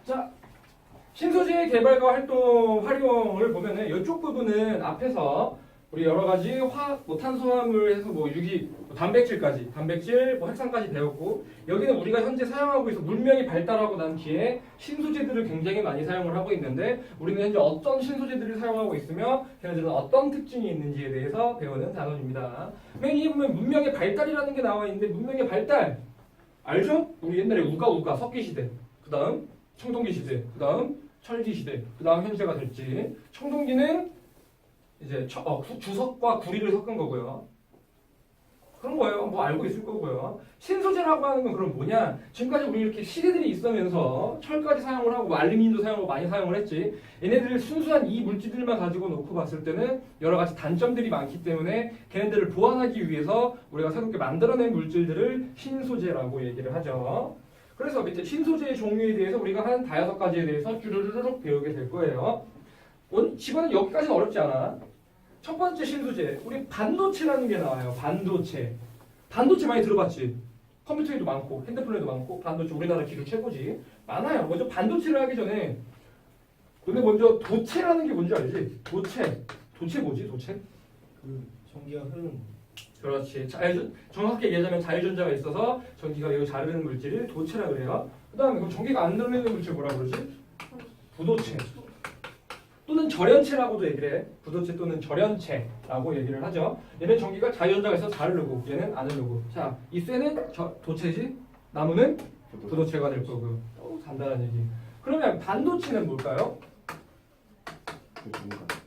자, 신소재 개발과 활용을 보면은 이쪽 부분은 앞에서 우리 여러 가지 탄수화물에서 유기, 단백질까지, 단백질, 핵산까지 배웠고, 여기는 우리가 현재 사용하고 있어 문명이 발달하고 난 뒤에 신소재들을 굉장히 많이 사용을 하고 있는데, 우리는 현재 어떤 신소재들을 사용하고 있으며 걔네들은 어떤 특징이 있는지에 대해서 배우는 단원입니다. 맨 위에 보면 문명의 발달이라는 게 나와 있는데, 문명의 발달 알죠? 우리 옛날에 우가 석기 시대, 그 다음 청동기 시대, 그 다음 철기 시대, 그 다음 현재가 됐지. 청동기는 이제 주석과 구리를 섞은 거고요. 그런 거예요. 뭐 알고 있을 거고요. 신소재라고 하는 건 그럼 뭐냐? 지금까지 우리 이렇게 시대들이 있으면서 철까지 사용을 하고 알루미늄도 사용하고 많이 사용을 했지. 얘네들 순수한 이 물질들만 가지고 놓고 봤을 때는 여러 가지 단점들이 많기 때문에 걔네들을 보완하기 위해서 우리가 새롭게 만들어낸 물질들을 신소재라고 얘기를 하죠. 그래서 밑에 신소재의 종류에 대해서 우리가 한 5가지에 대해서 쭈르르륵 배우게 될 거예요. 집어는 여기까지는 어렵지 않아. 첫 번째 신소재, 우리 반도체라는 게 나와요. 반도체 많이 들어봤지? 컴퓨터에도 많고 핸드폰에도 많고 반도체 우리나라 기술 최고지. 많아요. 먼저 반도체를 하기 전에 근데 먼저 도체라는 게 뭔지 알지? 도체 뭐지? 도체? 그 전기가 흐르는 그렇지. 정확하게 얘기하자면 자유전자가 있어서 전기가 여기 잘 흐르는 물질을 도체라 그래요. 그 다음에 전기가 안 흐르는 물질 뭐라 그러지? 부도체 또는 절연체라고도 얘기를 해. 부도체 또는 절연체라고 얘기를 하죠. 얘는 전기가 자유전자가 있어서 잘 흐르고 얘는 안 흐르고. 자, 이 쇠는 도체지, 나무는 부도체가 될 거고. 간단한 얘기. 그러면 반도체는 뭘까요?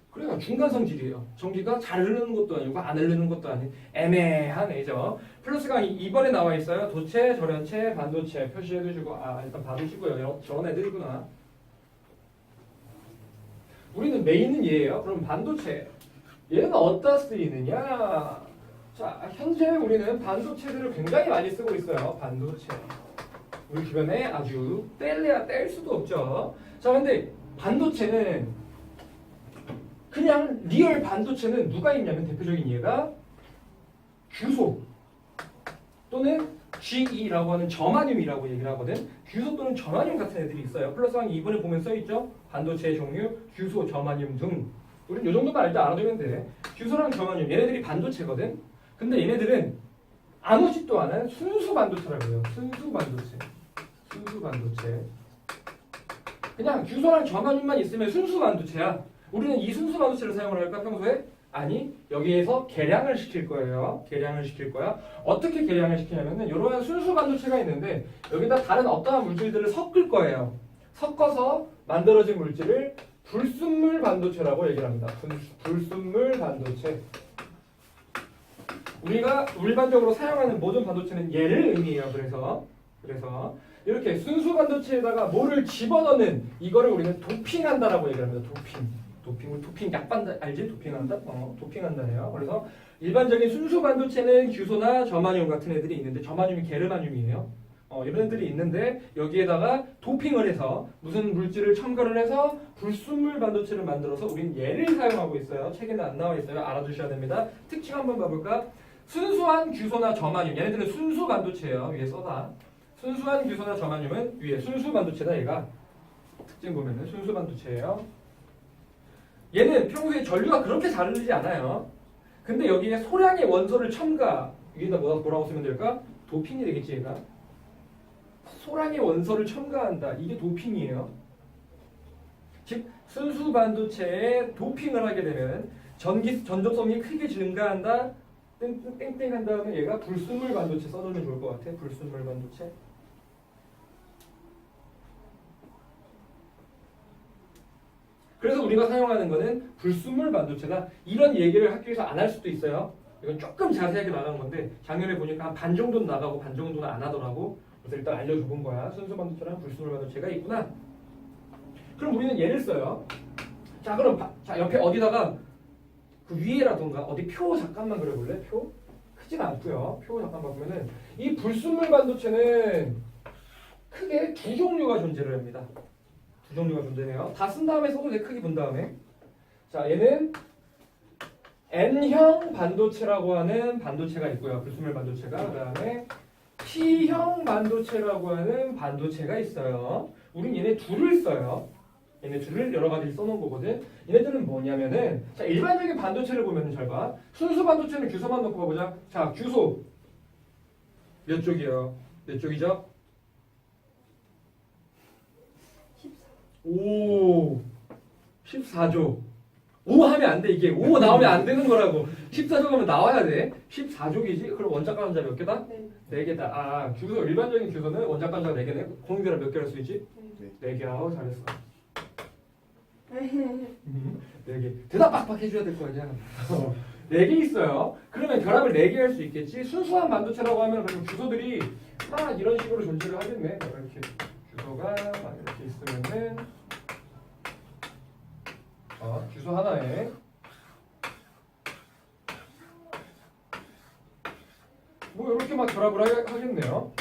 그래요. 중간 성질이에요. 전기가 잘 흐르는 것도 아니고 안 흐르는 것도 아닌 애매한 애죠. 플러스가 2번에 나와 있어요. 도체, 절연체, 반도체 표시해 두시고 일단 봐두시고요. 저런 애들이구나. 우리는 메인은 얘예요. 그럼 반도체. 얘는 어디다 쓰이느냐? 자, 현재 우리는 반도체들을 굉장히 많이 쓰고 있어요. 반도체. 우리 주변에 아주 뗄래야 뗄 수도 없죠. 자, 근데 반도체는 그냥 리얼 반도체는 누가 있냐면 대표적인 예가 규소 또는 GE라고 하는 저마늄이라고 얘기를 하거든. 규소 또는 저마늄 같은 애들이 있어요. 플러스항 2번에 보면 써있죠. 반도체의 종류, 규소, 저마늄 등. 우린 이 정도만 알아두면 돼. 규소랑 저마늄, 얘네들이 반도체거든. 근데 얘네들은 아무 짓도 안 한 순수 반도체라고 해요. 순수 반도체. 그냥 규소랑 저마늄만 있으면 순수 반도체야. 우리는 이 순수 반도체를 사용을 할까 평소에? 아니, 여기에서 개량을 시킬 거예요. 개량을 시킬 거야. 어떻게 개량을 시키냐면은 이러한 순수 반도체가 있는데 여기다 다른 어떠한 물질들을 섞을 거예요. 섞어서 만들어진 물질을 불순물 반도체라고 얘기를 합니다. 불순물 반도체. 우리가 일반적으로 사용하는 모든 반도체는 얘를 의미해요. 그래서 이렇게 순수 반도체에다가 뭐를 집어넣는 이거를 우리는 도핑한다라고 얘기를 합니다. 도핑 약반 알지? 도핑한다? 도핑한다네요. 그래서 일반적인 순수 반도체는 규소나 저마늄 같은 애들이 있는데 저마늄이 게르마늄이에요. 이런 애들이 있는데 여기에다가 도핑을 해서 무슨 물질을 첨가를 해서 불순물 반도체를 만들어서 우린 얘를 사용하고 있어요. 책에는 안 나와 있어요. 알아두셔야 됩니다. 특징 한번 봐볼까? 순수한 규소나 저마늄 얘네들은 순수 반도체예요. 위에 써다. 순수한 규소나 저마늄은 위에 순수 반도체다. 얘가 특징 보면은 순수 반도체예요. 얘는 평소에 전류가 그렇게 잘 흐르지 않아요. 근데 여기에 소량의 원소를 첨가, 여기다 뭐라고 쓰면 될까? 도핑이 되겠지 얘가. 소량의 원소를 첨가한다. 이게 도핑이에요. 즉 순수 반도체에 도핑을 하게 되면 전도성이 크게 증가한다. 땡땡 한 다음에 얘가 불순물 반도체 써주면 좋을 것 같아. 불순물 반도체. 그래서 우리가 사용하는 거는 불순물 반도체다. 이런 얘기를 학교에서 안 할 수도 있어요. 이건 조금 자세하게 나간 건데 작년에 보니까 한 반 정도는 나가고 반 정도는 안 하더라고. 그래서 일단 알려줘본 거야. 순수 반도체랑 불순물 반도체가 있구나. 그럼 우리는 얘를 써요. 자 그럼 옆에 어디다가 그 위에라던가 어디 표 잠깐만 그려볼래? 표? 크진 않고요. 표 잠깐만 보면은 이 불순물 반도체는 크게 두 종류가 존재를 합니다. 두 종류가 존재해요. 다 쓴 다음에 써도 돼. 크게 본 다음에. 자, 얘는 N형 반도체라고 하는 반도체가 있고요. 불순물 반도체가. 그 다음에 P형 반도체라고 하는 반도체가 있어요. 우린 얘네 둘을 써요. 얘네 둘을 여러 가지를 써놓은 거거든. 얘네들은 뭐냐면은 자 일반적인 반도체를 보면은 잘 봐. 순수 반도체는 규소만 놓고 봐보자. 자 규소 몇 쪽이요? 몇 쪽이죠? 14조. 5 하면 안 돼. 이게 5 나오면 안 되는 거라고. 14조 하면 나와야 돼. 14족이지? 그럼 원자과 전자 몇 개다? 4개다. 아, 규소 일반적인 규소는 원자과 전자 4개네. 공유대랑 몇 개를 수 있지? 4개. 아우 잘했어. 4개. 대답 빡빡 해줘야 될 거 아니야. 4개 있어요. 그러면 결합을 4개 할 수 있겠지? 순수한 반도체라고 하면 그럼 규소들이 막 이런 식으로 존재를 하겠네. 이렇게 규소가 막 이렇게 있으면은 규소 하나에 뭐 이렇게 막 결합을 하겠네요.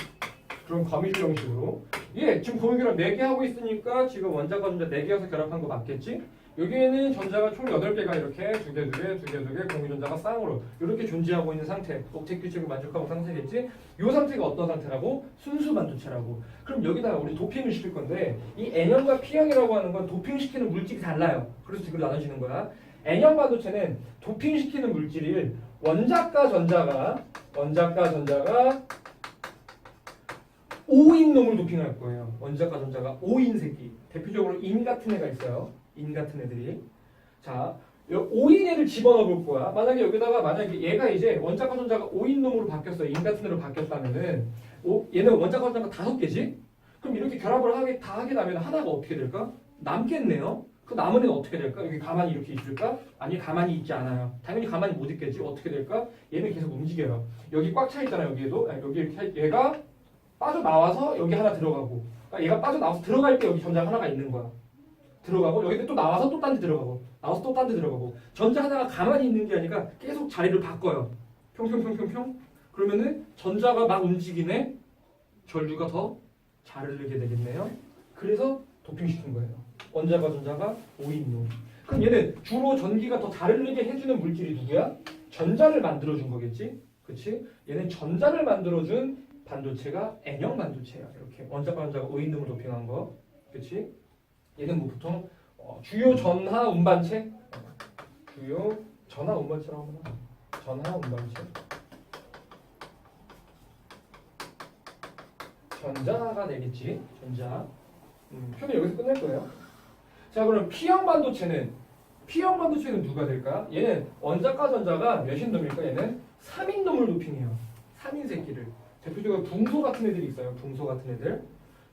그럼 과밀 형식으로. 예, 지금 공유결합 4개 하고 있으니까 지금 원자과 전자 4개여서 결합한 거 맞겠지? 여기에는 전자가 총 8개가 이렇게 2개, 2개, 2개, 2개 공유전자가 쌍으로 이렇게 존재하고 있는 상태. 옥텟 규칙을 만족하고 상태겠지? 이 상태가 어떤 상태라고? 순수 반도체라고. 그럼 여기다가 우리 도핑을 시킬 건데 이 N형과 P형이라고 하는 건 도핑시키는 물질이 달라요. 그래서 지금 나눠지는 거야. N형 반도체는 도핑시키는 물질을 원자과 전자가 5인 놈을 도핑할 거예요. 원자과 전자가 5인 새끼. 대표적으로 인 같은 애가 있어요. 인 같은 애들이. 자, 5인 애를 집어넣어 볼 거야. 만약에 여기다가 만약에 얘가 이제 원자과 전자가 5인 놈으로 바뀌었어. 인 같은 애로 바뀌었다면은 얘는 원자과 전자가 5개지? 그럼 이렇게 결합을 다 하게 되면 하나가 어떻게 될까? 남겠네요. 그 남은 애는 어떻게 될까? 여기 가만히 이렇게 있을까? 아니 가만히 있지 않아요. 당연히 가만히 못 있겠지. 어떻게 될까? 얘는 계속 움직여요. 여기 꽉 차 있잖아요. 여기에도. 여기 이렇게 얘가 빠져나와서 여기 하나 들어가고, 그러니까 얘가 빠져나와서 들어갈 때 여기 전자 하나가 있는 거야. 들어가고 여기 또 나와서 또 딴 데 들어가고, 나와서 또 딴 데 들어가고. 전자 하나가 가만히 있는 게 아니라 계속 자리를 바꿔요. 평평평평평. 그러면은 전자가 막 움직이네. 전류가 더 잘 흐르게 되겠네요. 그래서 도핑시킨 거예요. 원자과 전자가 5인용. 그럼 얘는 주로 전기가 더 잘 흐르게 해주는 물질이 누구야? 전자를 만들어준 거겠지? 그치? 얘는 전자를 만들어준 반도체가 N형 반도체야. 이렇게 원자과 전자가 5인용을 도핑한 거. 그치? 얘는 뭐 보통 주요 전하 운반체? 주요 전하 운반체라고 하나? 전하 운반체? 전자가 되겠지. 전자. 표는 여기서 끝낼 거예요. 자, 그럼 P형 반도체는 누가 될까? 얘는 원자과 전자가 몇인 놈일까? 얘는 3인 놈을 도핑해요. 3인 새끼를. 대표적으로 붕소 같은 애들이 있어요. 붕소 같은 애들.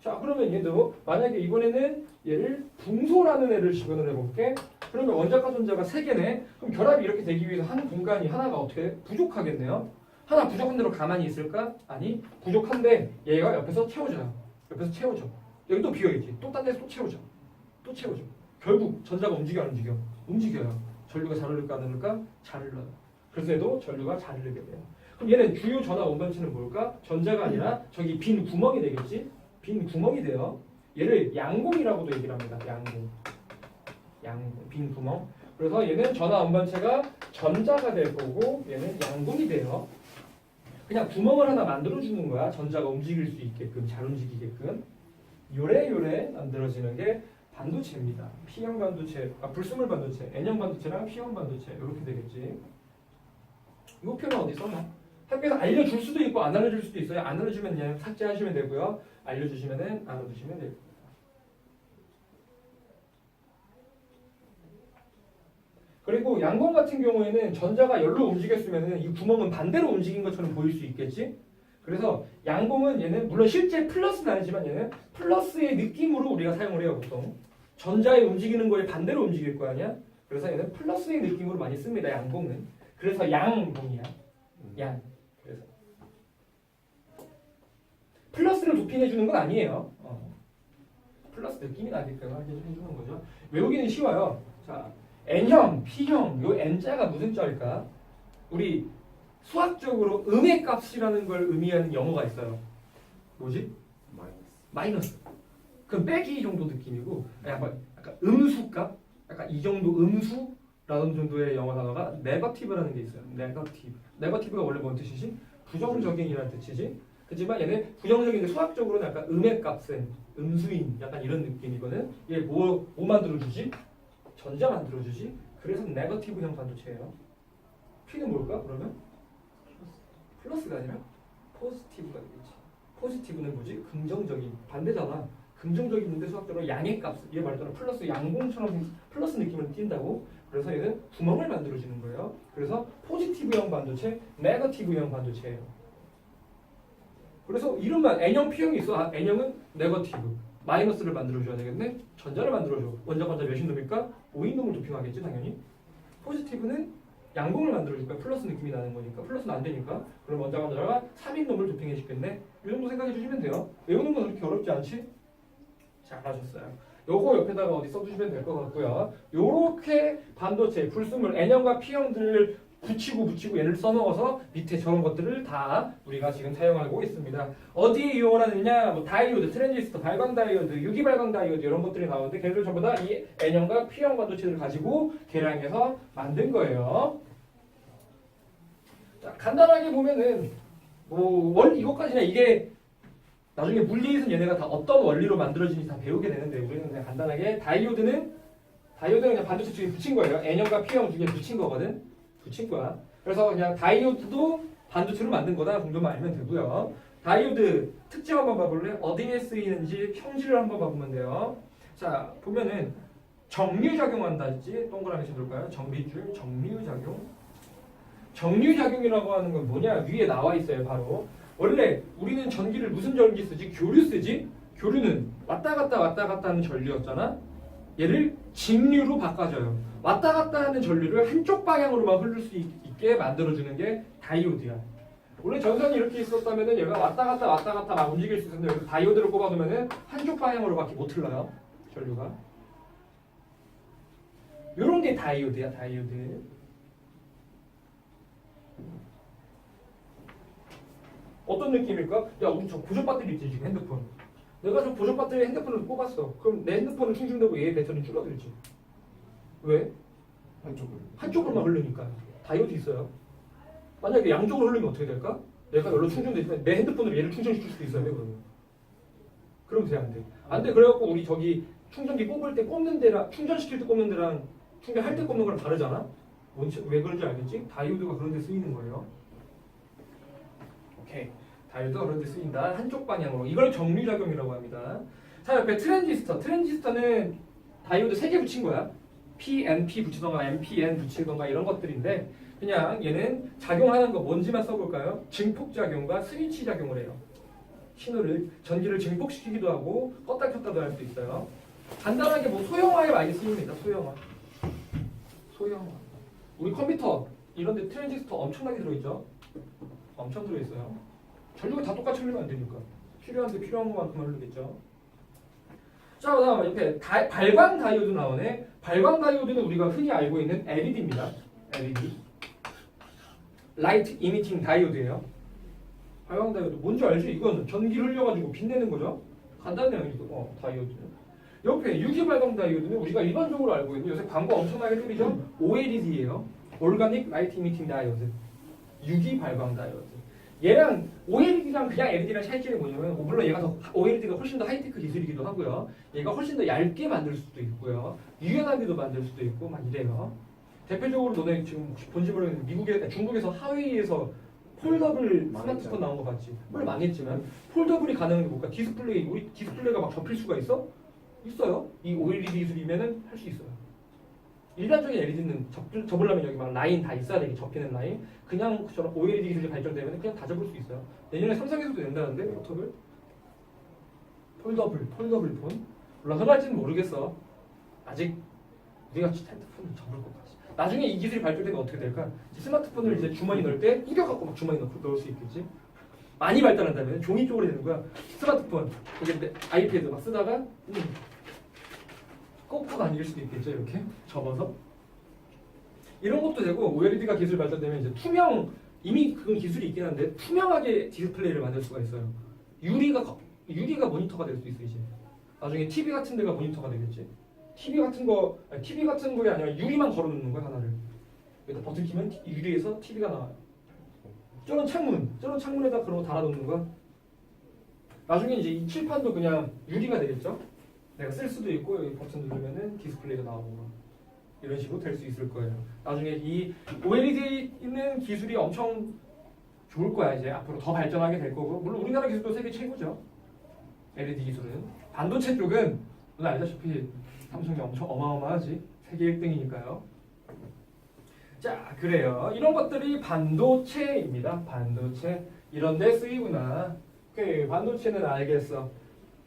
자, 그러면 얘도 만약에 이번에는 얘를 붕소라는 애를 집어넣어 볼게. 그러면 원자과 전자가 3개네. 그럼 결합이 이렇게 되기 위해서 한 공간이 하나가 어떻게 부족하겠네요. 하나 부족한 대로 가만히 있을까? 아니, 부족한데 얘가 옆에서 채워줘요. 옆에서 채워줘. 여기 또 비어있지. 또 딴 데서 또 채워줘. 또 채워줘. 결국 전자가 움직여 안 움직여? 움직여요. 전류가 잘 흐를까 안 흐를까? 잘 흘러요. 그래서 얘도 전류가 잘 흐르게 돼요. 그럼 얘는 주요 전하 원반체는 뭘까? 전자가 아니라 저기 빈 구멍이 되겠지? 빈 구멍이 돼요. 얘를 양공이라고도 얘기를 합니다. 양공. 빈 구멍. 그래서 얘는 전하 원반체가 전자가 될 거고 얘는 양공이 돼요. 그냥 구멍을 하나 만들어주는 거야. 전자가 움직일 수 있게끔, 잘 움직이게끔. 요래 만들어지는 게 반도체입니다. P형 반도체, 불순물 반도체, N형 반도체랑 P형 반도체 이렇게 되겠지. 이 표는 어디 써놔? 학교에서 알려줄 수도 있고 안 알려줄 수도 있어요. 안 알려주면 그냥 삭제하시면 되고요. 알려주시면은 알아두시면 돼요. 그리고 양공 같은 경우에는 전자가 열로 움직였으면은 이 구멍은 반대로 움직인 것처럼 보일 수 있겠지? 그래서 양공은 얘는 물론 실제 플러스는 아니지만 얘는 플러스의 느낌으로 우리가 사용을 해요. 보통 전자의 움직이는 거에 반대로 움직일 거 아니야? 그래서 얘는 플러스의 느낌으로 많이 씁니다. 양공은. 그래서 양공이야. 양. 그래서 플러스를 도핑해 주는 건 아니에요. 플러스 느낌이 나게끔 하게 해주는 거죠. 외우기는 쉬워요. 자, N형, P형, 요 N자가 무슨 자일까? 우리 수학적으로 음의 값이라는 걸 의미하는 영어가 있어요. 뭐지? 마이너스. 그럼 빼기 정도 느낌이고, 약간 음수값? 약간 이 정도 음수라는 정도의 영어 단어가 네거티브라는 게 있어요. 네거티브. 네거티브가 원래 뭔 뜻이지? 부정적인이라는 뜻이지. 그지만 얘는 부정적인데 수학적으로는 약간 음의 값은 음수인 약간 이런 느낌이거든. 얘 뭐 만들어주지? 전자 만들어주지? 그래서 네거티브형 반도체예요. P는 뭘까 그러면? 플러스가 아니라 포지티브가 되겠지. 포지티브는 뭐지? 긍정적인 반대잖아. 긍정적인데 수학적으로 양의 값, 얘 말대로 플러스 양공처럼 플러스 느낌을 띈다고. 그래서 얘는 구멍을 만들어주는 거예요. 그래서 포지티브형 반도체, 네거티브형 반도체예요. 그래서 이름만 N형, P형이 있어. 아, N형은 네거티브, 마이너스를 만들어줘야 되겠네. 전자를 만들어줘. 원자가 몇인 놈일까? 5인 놈을 도핑하겠지 당연히. 포지티브는 양공을 만들어줄 거야. 플러스 느낌이 나는 거니까. 플러스는 안 되니까. 그럼 원자가 3인 놈을 도핑해 주겠네. 이 정도 생각해 주시면 돼요. 외우는 건 그렇게 어렵지 않지? 잘하셨어요. 요거 옆에다가 어디 써주시면 될 것 같고요. 요렇게 반도체, 불순물, N형과 P형들을 붙이고 얘를 써넣어서 밑에 저런 것들을 다 우리가 지금 사용하고 있습니다. 어디에 이용을 하느냐? 뭐 다이오드, 트랜지스터, 발광 다이오드, 유기 발광 다이오드 이런 것들이 나오는데 걔네들 전부 다 이 N형과 P형 반도체를 가지고 계량해서 만든 거예요. 자, 간단하게 보면은 뭐 원리 이것까지나 이게 나중에 물리에서는 얘네가 다 어떤 원리로 만들어지는지 다 배우게 되는데 우리는 그냥 간단하게 다이오드는 그냥 반도체 쪽에 붙인 거예요. N형과 P형 두 개 붙인 거거든. 붙인 거야. 그래서 그냥 다이오드도 반도체로 만든 거다 정도만 알면 되고요. 다이오드 특징 한번 봐볼래? 어디에 쓰이는지 형질을 한번 봐보면 돼요. 자, 보면은 정류작용한다 했지? 동그라미 쳐볼까요? 정비줄, 정류작용. 정류작용이라고 하는 건 뭐냐? 위에 나와 있어요, 바로. 원래 우리는 전기를 무슨 전기 쓰지? 교류 쓰지? 교류는 왔다 갔다 하는 전류였잖아? 얘를 직류로 바꿔줘요. 왔다 갔다 하는 전류를 한쪽 방향으로만 흐를 수 있게 만들어주는 게 다이오드야. 원래 전선이 이렇게 있었다면 얘가 왔다 갔다 막 움직일 수 있었는데 다이오드를 꼽아두면 한쪽 방향으로밖에 못 흘러요. 전류가. 요런 게 다이오드야, 다이오드. 어떤 느낌일까? 야, 우리 저 보조 배터리 있지, 지금 핸드폰. 내가 저 보조 배터리 핸드폰을 꼽았어. 그럼 내 핸드폰은 충전되고 얘의 배터리는 줄어들지. 왜? 한쪽으로만 흐르니까. 다이오드 있어요. 만약에 양쪽으로 흐르면 어떻게 될까? 내가 열로 충전되지만 내 핸드폰으로 얘를 충전시킬 수도 있어요, 그러면. 그럼 돼, 안 돼? 안 돼. 그래갖고 우리 저기 충전기 꼽을 때 꼽는 데랑 충전시킬 때 꼽는 데랑 충전할 때 꼽는 거랑 다르잖아? 왜 그런지 알겠지? 다이오드가 그런 데 쓰이는 거예요. 오케이. 다이오드가 그런 데 쓰인다. 한쪽 방향으로. 이걸 정류작용이라고 합니다. 자, 옆에 트랜지스터. 트랜지스터는 다이오드 3개 붙인 거야. P, NP 붙이던가 NP, N 붙이던가 이런 것들인데 그냥 얘는 작용하는 거 뭔지만 써볼까요? 증폭작용과 스위치작용을 해요. 신호를, 전기를 증폭시키기도 하고 껐다 켰다도 할 수 있어요. 간단하게 뭐 소형화에 많이 쓰입니다. 소형화. 우리 컴퓨터 이런 데 트랜지스터 엄청나게 들어있죠? 엄청 들어있어요. 전류가 다 똑같이 흐르면 안 되니까. 필요한데 필요한 것만큼만 흐르겠죠. 자, 그 다음 옆에 발광 다이오드 나오네. 발광 다이오드는 우리가 흔히 알고 있는 LED입니다. LED. 라이트 이미팅 다이오드예요. 발광 다이오드 뭔지 알지? 이건 전기를 흘려가지고 빛내는 거죠. 간단해요. 이거 다이오드. 옆에 유기 발광 다이오드는 우리가 일반적으로 알고 있는 요새 광고 엄청나게 뜨리죠? OLED예요. 올가닉 라이트 이미팅 다이오드. 유기 발광 다이오드. 얘랑 OLED랑 그냥 LED랑 차이점이 뭐냐면 물론 얘가 더 OLED가 훨씬 더 하이테크 기술이기도 하고요. 얘가 훨씬 더 얇게 만들 수도 있고요. 유연하게도 만들 수도 있고 막 이래요. 대표적으로 너네 지금 본지 모르겠는데 중국에서 하웨이에서 폴더블 스마트폰 나온 거 봤지? 물론 망했지만 폴더블이 가능한 게 뭘까? 우리 디스플레이가 막 접힐 수가 있어? 있어요. 이 OLED 기술이면은 할 수 있어요. 일반적인 LED는 접으려면 여기 막 라인 다 있어야 되게 접히는 라인. 그냥 저런 OLED 기술이 발전되면 그냥 다 접을 수 있어요. 내년에 삼성에서도 된다는데 포터블? 폴더블 폰? 물론 흔할지는 모르겠어. 아직 우리가 핸드폰을 접을 것 같아. 나중에 이 기술이 발전되면 어떻게 될까? 스마트폰을 이제 주머니 넣을 때 구겨갖고 막 주머니 넣을 수 있겠지. 많이 발달한다면 종이 쪽으로 되는 거야. 스마트폰, 그게 아이패드 막 쓰다가 꼭 다닐 수도 있겠죠. 이렇게 접어서 이런 것도 되고 OLED가 기술 발전되면 이제 투명 이미 그런 기술이 있긴 한데 투명하게 디스플레이를 만들 수가 있어요. 유리가 모니터가 될 수 있어 이제. 나중에 TV 같은 데가 모니터가 되겠지. TV 같은 거에 아니라 유리만 걸어놓는 거야 하나를. 여기다 버튼 키면 유리에서 TV가 나와요. 저런 창문에다 그런 거 달아놓는 거야. 나중에 이제 이 칠판도 그냥 유리가 되겠죠. 내가 쓸 수도 있고 여기 버튼 누르면은 디스플레이가 나오고 이런 식으로 될 수 있을 거예요. 나중에 이 OLED에 있는 기술이 엄청 좋을 거야. 이제 앞으로 더 발전하게 될 거고 물론 우리나라 기술도 세계 최고죠. LED 기술은 반도체 쪽은 오늘 알다시피 삼성이 엄청 어마어마하지. 세계 1등이니까요. 자, 그래요. 이런 것들이 반도체입니다. 반도체. 이런 데 쓰이구나. 오케이, 반도체는 알겠어.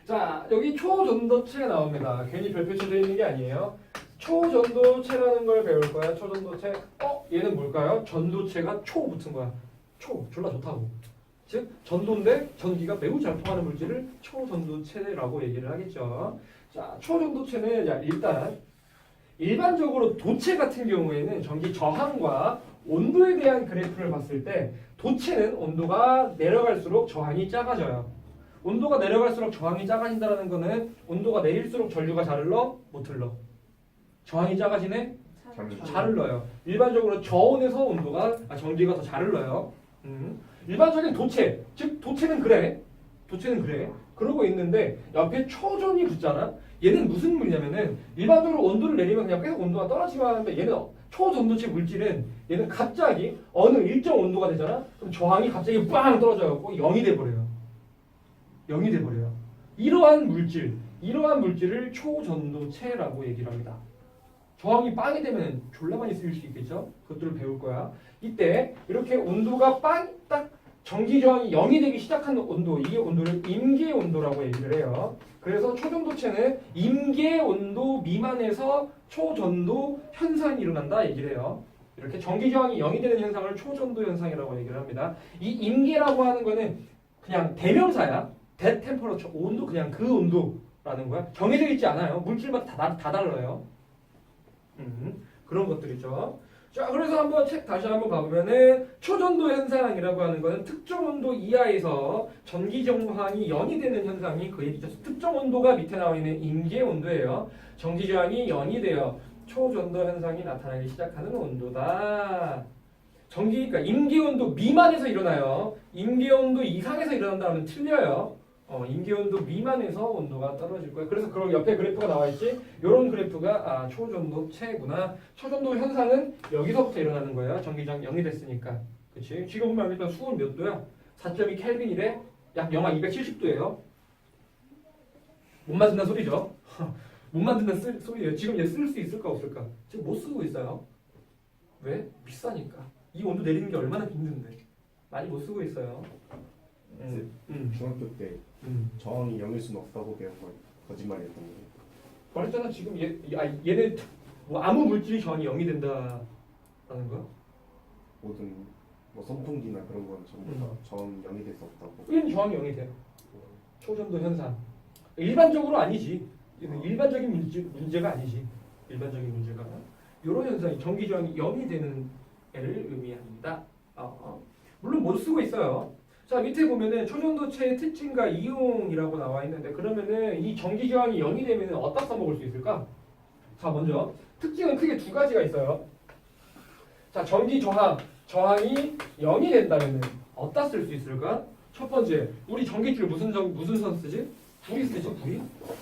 자, 여기 초전도체 나옵니다. 괜히 별표 쳐져 있는 게 아니에요. 초전도체라는 걸 배울 거야. 초전도체. 얘는 뭘까요? 전도체가 초 붙은 거야. 초. 졸라 좋다고. 즉, 전도인데 전기가 매우 잘 통하는 물질을 초전도체라고 얘기를 하겠죠. 자, 초전도체는 일단 일반적으로 도체 같은 경우에는 전기 저항과 온도에 대한 그래프를 봤을 때 도체는 온도가 내려갈수록 저항이 작아져요. 온도가 내려갈수록 저항이 작아진다는 거는 온도가 내릴수록 전류가 잘 흘러? 못 흘러. 저항이 작아지네? 잘 흘러요. 일반적으로 저온에서 전기가 더 잘 흘러요. 일반적인 도체, 즉 도체는 그래. 도체는 그래. 그러고 있는데 옆에 초전이 붙잖아. 얘는 무슨 물이냐면은 일반적으로 온도를 내리면 그냥 계속 온도가 떨어지기만 하는데 얘는 초전도체 물질은 얘는 갑자기 어느 일정 온도가 되잖아. 그럼 저항이 갑자기 빵 떨어져갖고 0이 돼버려요. 0이 돼버려요. 이러한 물질을 초전도체라고 얘기를 합니다. 저항이 빵이 되면 졸라 많이 쓰일 수 있겠죠? 그것들을 배울 거야. 이때 이렇게 온도가 딱 전기 저항이 0이 되기 시작하는 온도, 이 온도를 임계 온도라고 얘기를 해요. 그래서 초전도체는 임계 온도 미만에서 초전도 현상이 일어난다 얘기를 해요. 이렇게 전기 저항이 0이 되는 현상을 초전도 현상이라고 얘기를 합니다. 이 임계라고 하는 거는 그냥 대명사야. that temperature, 온도 그냥 그 온도라는 거야. 정해져 있지 않아요. 물질마다 다 달라요. 그런 것들이죠. 자, 그래서 한번 책 다시 한번 봐보면은 초전도 현상이라고 하는 거는 특정 온도 이하에서 전기 저항이 0이 되는 현상이 그 얘기죠. 특정 온도가 밑에 나와 있는 임계 온도예요. 전기 저항이 0이 되어 초전도 현상이 나타나기 시작하는 온도다. 그러니까 임계 온도 미만에서 일어나요. 임계 온도 이상에서 일어난다면 틀려요. 임계 온도 미만에서 온도가 떨어질 거예요. 그래서 그 옆에 그래프가 나와 있지. 이런 그래프가 초전도체구나. 초전도 현상은 여기서부터 일어나는 거예요. 전기저항 0이 됐으니까. 그렇지? 지금 보면 일단 수온 몇 도야? 4.2 켈빈이래. 약 영하 270도예요. 못 만든다는 소리죠. 못 만든다는 소리예요. 지금 얘 쓸 수 있을까 없을까? 지금 못 쓰고 있어요. 왜? 비싸니까. 이 온도 내리는 게 얼마나 힘든데. 많이 못 쓰고 있어요. 중학교 때 저항이 0일 수는 없다고 배운 건 거짓말이었던 거예요. 말했잖아. 지금 얘는 뭐 아무 물질이 저항이 0이 된다라는 거야. 모든 뭐 선풍기나 그런 건 전부 다 저항 0이 될 수 없다고. 얘는 저항이 0이 돼요. 초전도 현상. 일반적으로 아니지. 일반적인 문제가 아니지. 일반적인 문제가. 이런 현상이 전기 저항이 0이 되는 애를 의미합니다. 물론 못 쓰고 있어요. 자, 밑에 보면은 초전도체의 특징과 이용이라고 나와 있는데 그러면은 이 전기 저항이 0이 되면은 어디다 써먹을 수 있을까? 자, 먼저 특징은 크게 두 가지가 있어요. 자, 전기 저항이 0이 된다면은 어디다 쓸 수 있을까? 첫 번째, 우리 전기줄 무슨 선 쓰지? 구리 쓰지,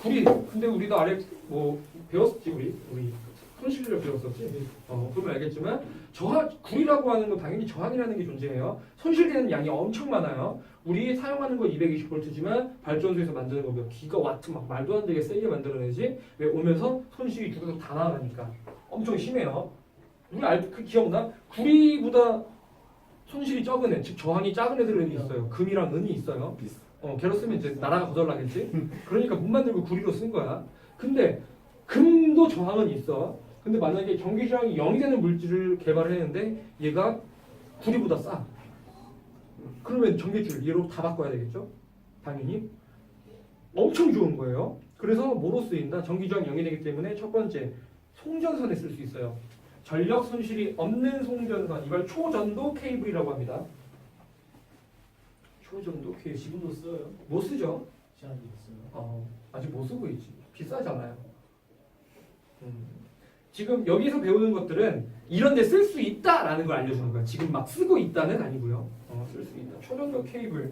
구리. 근데 우리도 아래 뭐 배웠지, 우리 손실을 배웠었지. 그러면 알겠지만 구리라고 하는 건 당연히 저항이라는 게 존재해요. 손실되는 양이 엄청 많아요. 우리 사용하는 거 220V지만 발전소에서 만드는 거 몇 기가와트 막 말도 안 되게 세게 만들어내지. 왜 오면서 손실이 죽어서 다 나가니까 엄청 심해요. 우리 그 기억나? 구리보다 손실이 적은 애, 즉 저항이 작은 애들은 있어요. 금이랑 은이 있어요. 걔로 쓰면 이제 나라가 거덜나겠지. 그러니까 못 만들고 구리로 쓴 거야. 근데 금도 저항은 있어. 근데 만약에 전기 저항이 0이 되는 물질을 개발을 했는데 얘가 구리보다 싸. 그러면 전기줄 얘로 다 바꿔야 되겠죠? 당연히. 엄청 좋은 거예요. 그래서 뭐로 쓰인다? 전기 저항 0이 되기 때문에 첫 번째, 송전선에 쓸 수 있어요. 전력 손실이 없는 송전선. 이걸 초전도 케이블이라고 합니다. 초전도 케이블. 지금도 써요. 못 쓰죠? 제한이 있어요. 아직 못 쓰고 있지. 비싸잖아요. 지금 여기서 배우는 것들은 이런 데 쓸 수 있다라는 걸 알려주는 거야. 지금 막 쓰고 있다는 아니고요. 쓸 수 있다. 초전도 케이블.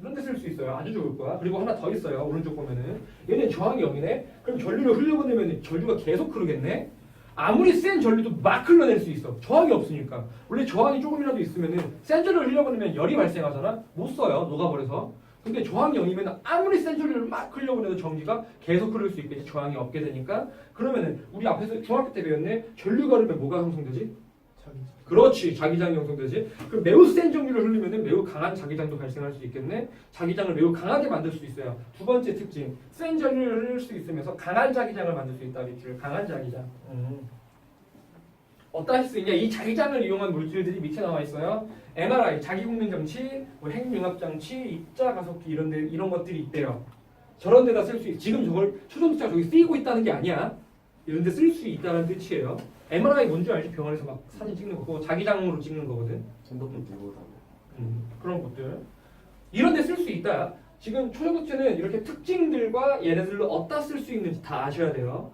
이런 데 쓸 수 있어요. 아주 좋을 거야. 그리고 하나 더 있어요. 오른쪽 보면은 얘는 저항이 0이네. 그럼 전류를 흘려보내면 전류가 계속 흐르겠네. 아무리 센 전류도 막 흘러낼 수 있어. 저항이 없으니까. 원래 저항이 조금이라도 있으면은 센 전류를 흘려보내면 열이 발생하잖아. 못 써요. 녹아버려서. 근데 저항이 0이면 아무리 센 전류를 막 흘려보내도 전기가 계속 흐를 수 있겠지. 저항이 없게 되니까. 그러면은 우리 앞에서 중학교 때 배웠네. 전류가 흐르면 뭐가 형성되지? 그렇지. 자기장이 형성되지. 그럼 매우 센 전기를 흘리면 매우 강한 자기장도 발생할 수 있겠네. 자기장을 매우 강하게 만들 수 있어요. 두 번째 특징. 센 전기를 흘릴 수 있으면서 강한 자기장을 만들 수 있다. 밑줄. 강한 자기장. 어디다 할 수 있냐? 이 자기장을 이용한 물질들이 밑에 나와 있어요. MRI, 자기국민장치, 뭐 핵융합장치, 입자가속기 이런 것들이 있대요. 저런 데다 쓸 수 있. 지금 저걸 초전도체가 저기 쓰이고 있다는 게 아니야. 이런 데 쓸 수 있다는 뜻이에요. MRI 뭔지 알지? 병원에서 막 사진 찍는 거. 그거 자기장으로 찍는 거거든. 핸드폰 들고 다녀. 그런 것들. 이런 데 쓸 수 있다. 지금 초전도체는 이렇게 특징들과 얘네들로 어디다 쓸 수 있는지 다 아셔야 돼요.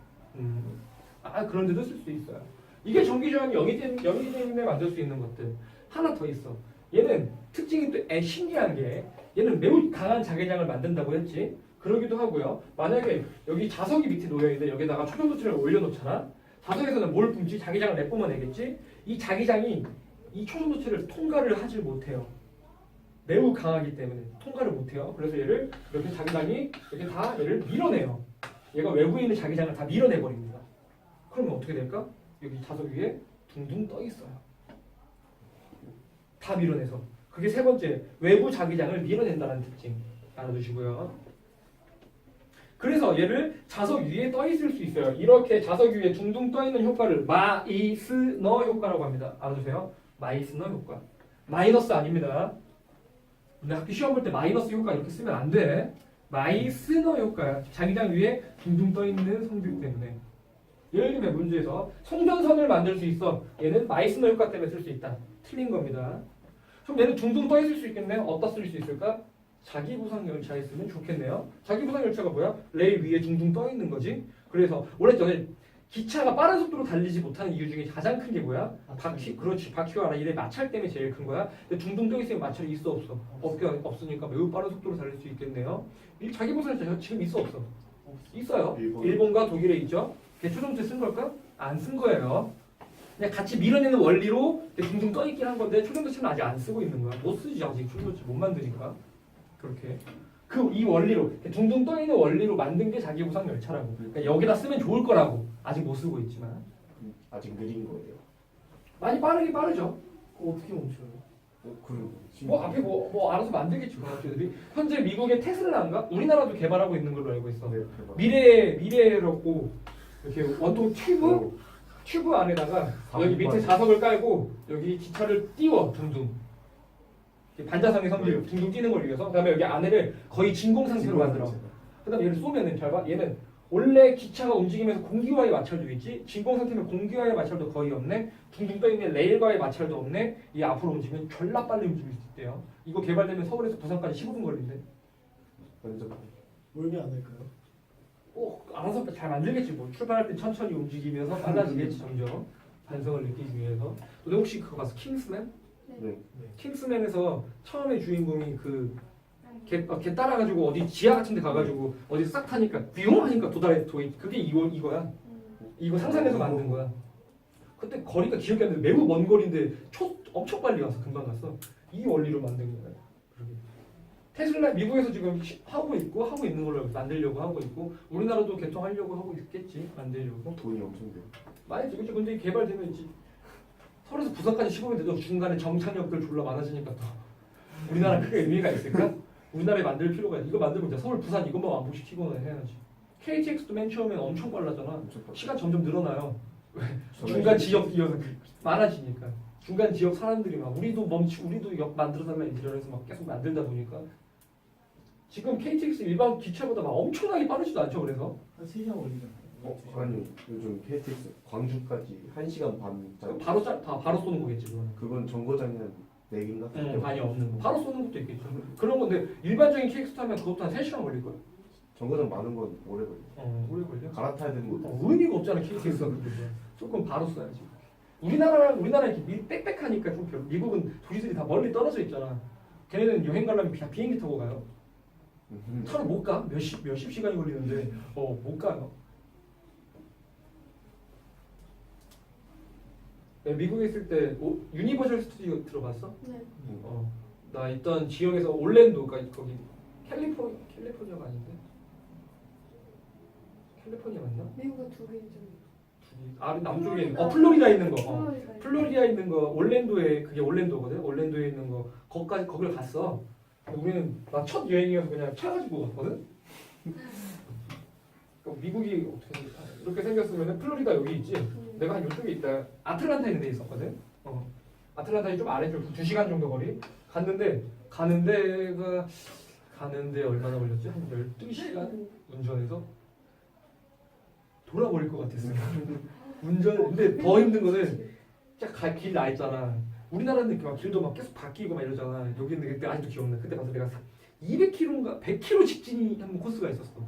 그런 데도 쓸 수 있어요. 이게 전기저항이 0이 때문에 만들 수 있는 것들. 하나 더 있어. 얘는 특징이 또 신기한 게 얘는 매우 강한 자기장을 만든다고 했지. 그러기도 하고요. 만약에 여기 자석이 밑에 놓여있는데 여기다가 초전도체를 올려놓잖아. 자석에서는 뭘 뿜지? 자기장을 내뿜어내겠지? 이 자기장이 이 초전도체를 통과를 하질 못해요. 매우 강하기 때문에 통과를 못해요. 그래서 얘를 이렇게 자기장이 이렇게 다 얘를 밀어내요. 얘가 외부에 있는 자기장을 다 밀어내버립니다. 그러면 어떻게 될까? 여기 자석 위에 둥둥 떠 있어요. 다 밀어내서. 그게 세 번째, 외부 자기장을 밀어낸다는 특징 알아두시고요. 그래서 얘를 자석 위에 떠 있을 수 있어요. 이렇게 자석 위에 둥둥 떠 있는 효과를 마이스너 효과라고 합니다. 알아두세요. 마이스너 효과. 마이너스 아닙니다. 근데 학교 시험 볼 때 마이너스 효과 이렇게 쓰면 안 돼. 마이스너 효과야. 자기장 위에 둥둥 떠 있는 성질 때문에. 예를 들면 문제에서 송전선을 만들 수 있어. 얘는 마이스너 효과 때문에 쓸 수 있다. 틀린 겁니다. 그럼 얘는 둥둥 떠 있을 수 있겠네요. 어디다 쓸 수 있을까? 자기부상 열차에 쓰면 좋겠네요. 자기부상 열차가 뭐야? 레일 위에 둥둥 떠 있는 거지. 그래서 원래 전에 기차가 빠른 속도로 달리지 못하는 이유 중에 가장 큰 게 뭐야? 그렇지. 바퀴와 라일의 마찰 때문에 제일 큰 거야. 근데 둥둥 떠 있으면 마찰이 있어 없어? 없으니까 매우 빠른 속도로 달릴 수 있겠네요. 이 자기부상 열차 지금 있어 없어? 있어요. 일본과 독일에 있죠. 초전도체 쓴 걸까? 안 쓴 거예요. 그냥 같이 밀어내는 원리로 둥둥 떠 있긴 한 건데 초전도체는 아직 안 쓰고 있는 거야. 못 쓰지 아직 초전도체 못 만드니까. 그렇게 이 원리로 둥둥 떠 있는 원리로 만든 게 자기부상 열차라고. 그러니까 여기다 쓰면 좋을 거라고. 아직 못 쓰고 있지만 아직 느린 거예요. 많이 빠르긴 빠르죠. 그거 어떻게 멈춰요? 뭐 앞에 뭐 알아서 만들겠지 과학자들이. 현재 미국의 테슬라인가 우리나라도 개발하고 있는 걸로 알고 있어. 네, 미래라고 이렇게 원통 튜브 안에다가 여기 밑에 자석을 깔고 여기 기차를 띄워 둥둥. 반자성의 성질 둥둥 뛰는 걸 위해서. 그다음에 여기 안에를 거의 진공 상태로 만들어. 그다음에 얘를 쏘면은 잘 봐. 얘는 원래 기차가 움직이면서 공기와의 마찰도 있지. 진공 상태면 공기와의 마찰도 거의 없네. 둥둥 떠 있는 레일과의 마찰도 없네. 이 앞으로 움직이면 졸라 빨리 움직일 수 있대요. 이거 개발되면 서울에서 부산까지 15분 걸린대. 완전 멀면 안 할까요? 알아서 잘 만들겠지 뭐. 출발할 때 천천히 움직이면서 빨라지겠지 점점. 반성을 느끼기 위해서. 너 혹시 그거 봤어? 킹스맨? 네. 킹스맨에서 처음에 주인공이 걔 따라가지고 어디 지하 같은 데 가가지고 어디 싹 타니까 뷰용 하니까 그게 이거야. 이거 상상해서 만든 거야. 그때 거리가 기억이 안 나는데 매우 먼 거리인데 엄청 빨리 가서 금방 갔어. 이 원리로 만든 거야. 테슬라 미국에서 지금 하고 있는 걸로 만들려고 하고 있고 우리나라도 개통하려고 하고 있겠지. 만들려고. 돈이 엄청 돼요. 많이 들겠지. 근데 개발되면 이제 서울에서 부산까지 15분인데도 중간에 정착역들 졸라 많아지니까 또 우리나라 크게 의미가 있을까? 우리나라에 만들 필요가 있어. 이거 만들면 이제 서울, 부산 이것만 완복시키고는 해야지. KTX도 맨 처음엔 엄청 빨랐잖아. 시간 점점 늘어나요. 왜? 중간 지역 이어서 많아지니까. 중간 지역 사람들이 막 우리도 역 만들어달라 이러면서 막 계속 만들다 보니까 지금 KTX 일반 기차보다 막 엄청나게 빠르지도 않죠. 그래서 한 3시간 걸리잖아요. 아니 요즘 KTX 광주까지 1시간 반. 바로 쏘는 거겠지. 그거는. 그건 정거장이랑 내긴가? 반이 없는 거. 바로 쏘는 것도 있겠죠. 그런 건데 일반적인 KTX 타면 그것도 한 3시간 걸릴 거야. 정거장 많은 건 오래 걸려. 오래 걸려? 갈아타야 되는 것도. 의미가 없잖아 KTX가 그게. 조금 바로 써야지. 우리나라 이렇게 빽빽하니까 좀 미국은 도시들이 다 멀리 떨어져 있잖아. 걔네는 여행 가려면 그냥 비행기 타고 가요. 음. 차로 못 가. 몇십 시간이 걸리는데 못 가요. 내가 미국에 있을 때 유니버셜 스튜디오 들어봤어? 네. 나 있던 지역에서 올랜도가 거기 캘리포니아가 아닌데? 캘리포니아 맞나? 미국은 두 개죠. 남쪽에 있는 플로리다에 있는 거. 플로리다. 플로리다에 있는 거 올랜도에 그게 올랜도거든. 올랜도에 있는 거 거기를 갔어. 우리는 나 첫 여행이어서 그냥 차 가지고 갔거든. 그러니까 미국이 어떻게 이렇게 생겼으면 플로리다 여기 있지. 내가 한 이쪽에 있다. 아틀란타 있는 데 있었거든. 아틀란타에 좀 아래쪽 2시간 정도 거리 갔는데 가는데 얼마나 걸렸지? 한 12시간 운전해서 돌아버릴 것 같았어요. 근데 더 힘든 거는 길 나 있잖아. 우리나라는 이렇게 막 길도 막 계속 바뀌고 막 이러잖아. 여기는 그때 아직도 기억나. 그때 가서 내가 200km인가 100km 직진이 한 코스가 있었어.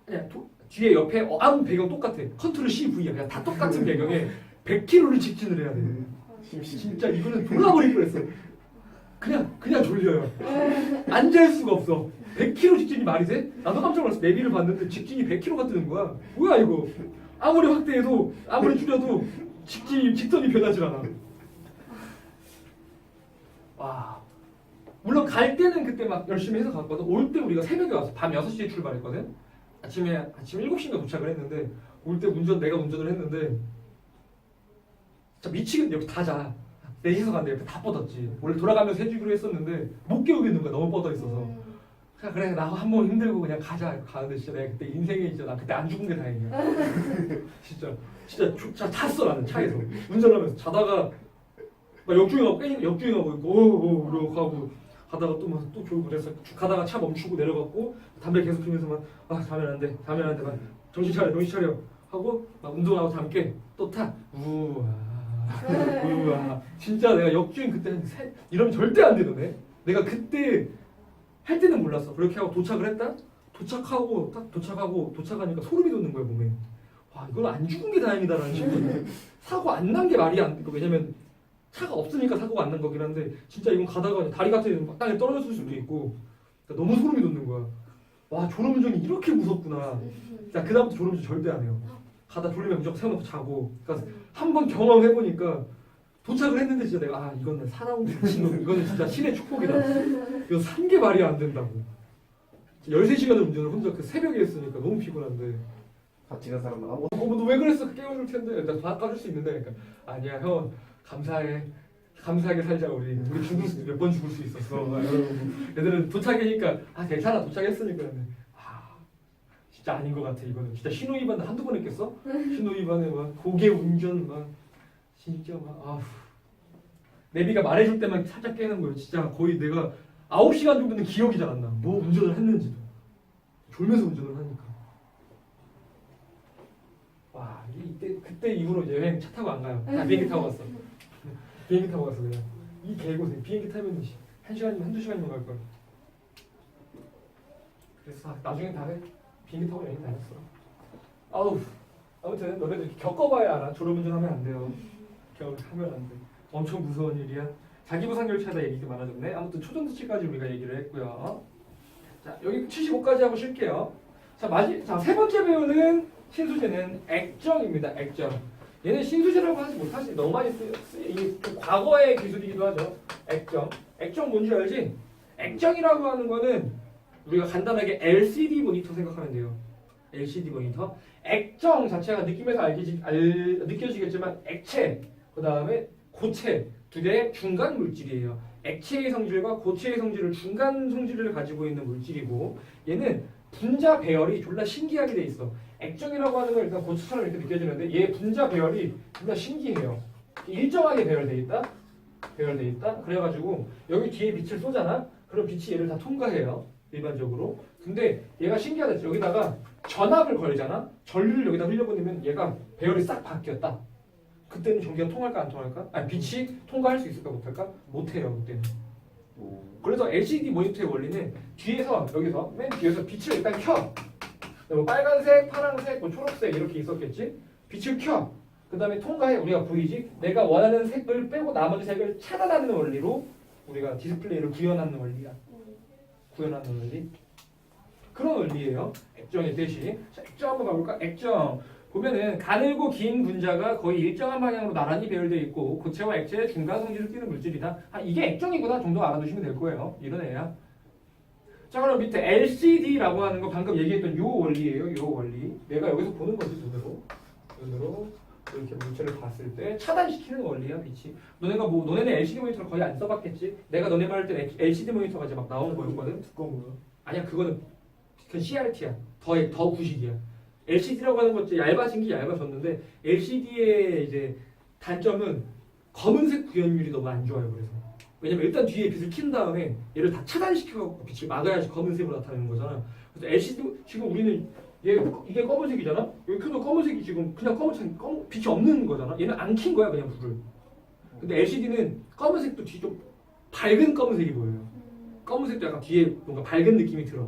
그냥 뒤에 옆에 아무 배경 똑같아. 컨트롤 C, V야. 그냥 다 똑같은 배경에 100km를 직진을 해야 돼. 진짜 이거는 돌아버릴 뻔했어. 그냥 졸려요. 앉을 수가 없어. 100km 직진이 말이 돼? 나도 깜짝 놀랐어. 내비를 봤는데 직진이 100km가 뜨는 거야. 뭐야 이거? 아무리 확대해도 아무리 줄여도 직선이 변하질 않아. 와. 물론 갈 때는 그때 막 열심히 해서 갔거든. 올 때 우리가 새벽에 와서 밤 6시에 출발했거든. 아침 7시인가 도착을 했는데 올 때 내가 운전을 했는데 진짜 미치겠네. 여기 다 자. 4시에서 갔는데 옆에 다 뻗었지. 원래 돌아가면서 해주기로 했었는데 못 깨우겠는 거야. 너무 뻗어 있어서. 그래 나 한 번 힘들고 그냥 가자. 가는데 진짜 내가 그때 인생에 진짜 나 그때 안 죽은 게 다행이야. 진짜 잤어 나는 차에서 운전하면서 자다가 막 역주행하고 있고 이러고 가다가 또 졸고 그래서 가다가 차 멈추고 내려갔고 담배 계속 피면서 막 자면 안 돼 막 정신 차려 하고 막 운동하고 잠깨 또 타 우와 진짜 내가 역주행 그때 이러면 절대 안 되던데. 내가 그때 할 때는 몰랐어. 그렇게 하고 도착을 했다. 도착하니까 소름이 돋는 거야 몸에. 와 이건 안 죽은 게 다행이다라는 싶거든. 사고 안 난 게 말이 안 돼. 왜냐면 차가 없으니까 사고가 안 난 거긴 한데 진짜 이건 가다가 다리 같은 데 땅에 떨어졌을 수도 있고 너무 소름이 돋는 거야. 와 졸음운전이 이렇게 무섭구나. 자 그다음부터 졸음운전 절대 안 해요. 가다 졸리면 무조건 세워놓고 자고. 그러니까 한 번 경험해보니까 도착을 했는데 진짜 내가 이거는 사나운 미친놈 이거는 진짜 신의 축복이다. 이거 산 게 말이 안 된다고. 13시간을 운전을 혼자 그 새벽에 했으니까 너무 피곤한데 같이 간 사람은 아무것도 너 왜 그랬어? 깨워줄 텐데 나 바꿔줄 수 있는데 그러니까 아니야 형 감사하게 살자 우리 몇 번 죽을 수 있었어. 애들은 도착이니까 괜찮아 도착했으니까 진짜 아닌 것 같아. 이거는 진짜 신호위반 한두 번 했겠어? 신호위반에 막 고개 운전 막 진짜 막 내비가 말해줄 때만 살짝 깨는 거예요. 진짜 거의 내가 9시간 정도는 기억이 잘 안 나. 뭐 운전을 했는지도 졸면서 운전을 하니까. 와 그때 이후로 이제 여행 차 타고 안 가요. 다 비행기 타고 갔어. 비행기 타고 갔어 그냥. 이 개고생. 비행기 타면 1시간이면 한두 시간이면 갈 걸. 그래서 나중에 다 해. 비행기 타고 여행 다녔어. 아무튼 너네들 이렇게 겪어봐야 알아. 졸음운전하면 안 돼요. 하면 안 돼. 엄청 무서운 일이야. 자기부상열차다 얘기가 많아졌네. 아무튼 초전도치까지 우리가 얘기를 했고요. 자 여기 75까지 하고 쉴게요. 자 세 번째 배우는 신수제는 액정입니다. 액정. 얘는 신수제라고 하지 못하지. 너무 많이 그 과거의 기술이기도 하죠. 액정 뭔지 알지? 액정이라고 하는 거는 우리가 간단하게 LCD 모니터 생각하면 돼요. LCD 모니터. 액정 자체가 느낌에서 느껴지겠지만 액체, 그 다음에 고체 두 개의 중간 물질이에요. 액체의 성질과 고체의 성질을 중간 성질을 가지고 있는 물질이고 얘는 분자 배열이 졸라 신기하게 돼 있어. 액정이라고 하는 건 일단 고체처럼 이렇게 느껴지는데 얘 분자 배열이 졸라 신기해요. 일정하게 배열돼 있다. 그래가지고 여기 뒤에 빛을 쏘잖아. 그럼 빛이 얘를 다 통과해요. 일반적으로. 근데 얘가 신기하다. 여기다가 전압을 걸잖아. 전류를 여기다 흘려보내면 얘가 배열이 싹 바뀌었다. 그때는 전기가 통할까 안 통할까? 빛이 통과할 수 있을까 못할까? 못해요 그때는. 그래서 LCD 모니터의 원리는 여기서 맨 뒤에서 빛을 일단 켜. 뭐 빨간색, 파란색, 뭐 초록색 이렇게 있었겠지? 빛을 켜. 그 다음에 통과해. 우리가 보이지? 내가 원하는 색을 빼고 나머지 색을 차단하는 원리로 우리가 디스플레이를 구현하는 원리야. 구현하는 원리. 그런 원리예요. 액정의 대시. 자, 액정 한번 봐볼까? 액정. 보면은 가늘고 긴 분자가 거의 일정한 방향으로 나란히 배열되어 있고 고체와 액체의 중간 성질을 띠는 물질이다. 아, 이게 액정이구나 정도 알아두시면 될 거예요. 이런 애야. 자, 그럼 밑에 LCD라고 하는 거 방금 얘기했던 요 원리예요. 요 원리. 내가 여기서 보는 거지 눈으로 이렇게 물체를 봤을 때 차단시키는 원리야, 빛이. 너네는 LCD 모니터를 거의 안 써봤겠지? 내가 너네 말할 때 LCD 모니터가 이제 막 나오는 거였거든. 두꺼운 거요? 아니야, 그거는 CRT야. 더 구식이야. LCD라고 하는 것도 얇아진 게 얇아졌는데 LCD의 이제 단점은 검은색 구현율이 너무 안 좋아요. 그래서 왜냐면 일단 뒤에 빛을 킨 다음에 얘를 다 차단시켜서 빛을 막아야지 검은색으로 나타내는 거잖아. 그래서 LCD 지금 우리는 이게 검은색이잖아. 여기 켜도 검은색이 지금 그냥 빛이 없는 거잖아. 얘는 안 킨 거야 그냥 불을. 근데 LCD는 검은색도 뒤 좀 밝은 검은색이 보여요. 검은색도 약간 뒤에 뭔가 밝은 느낌이 들어.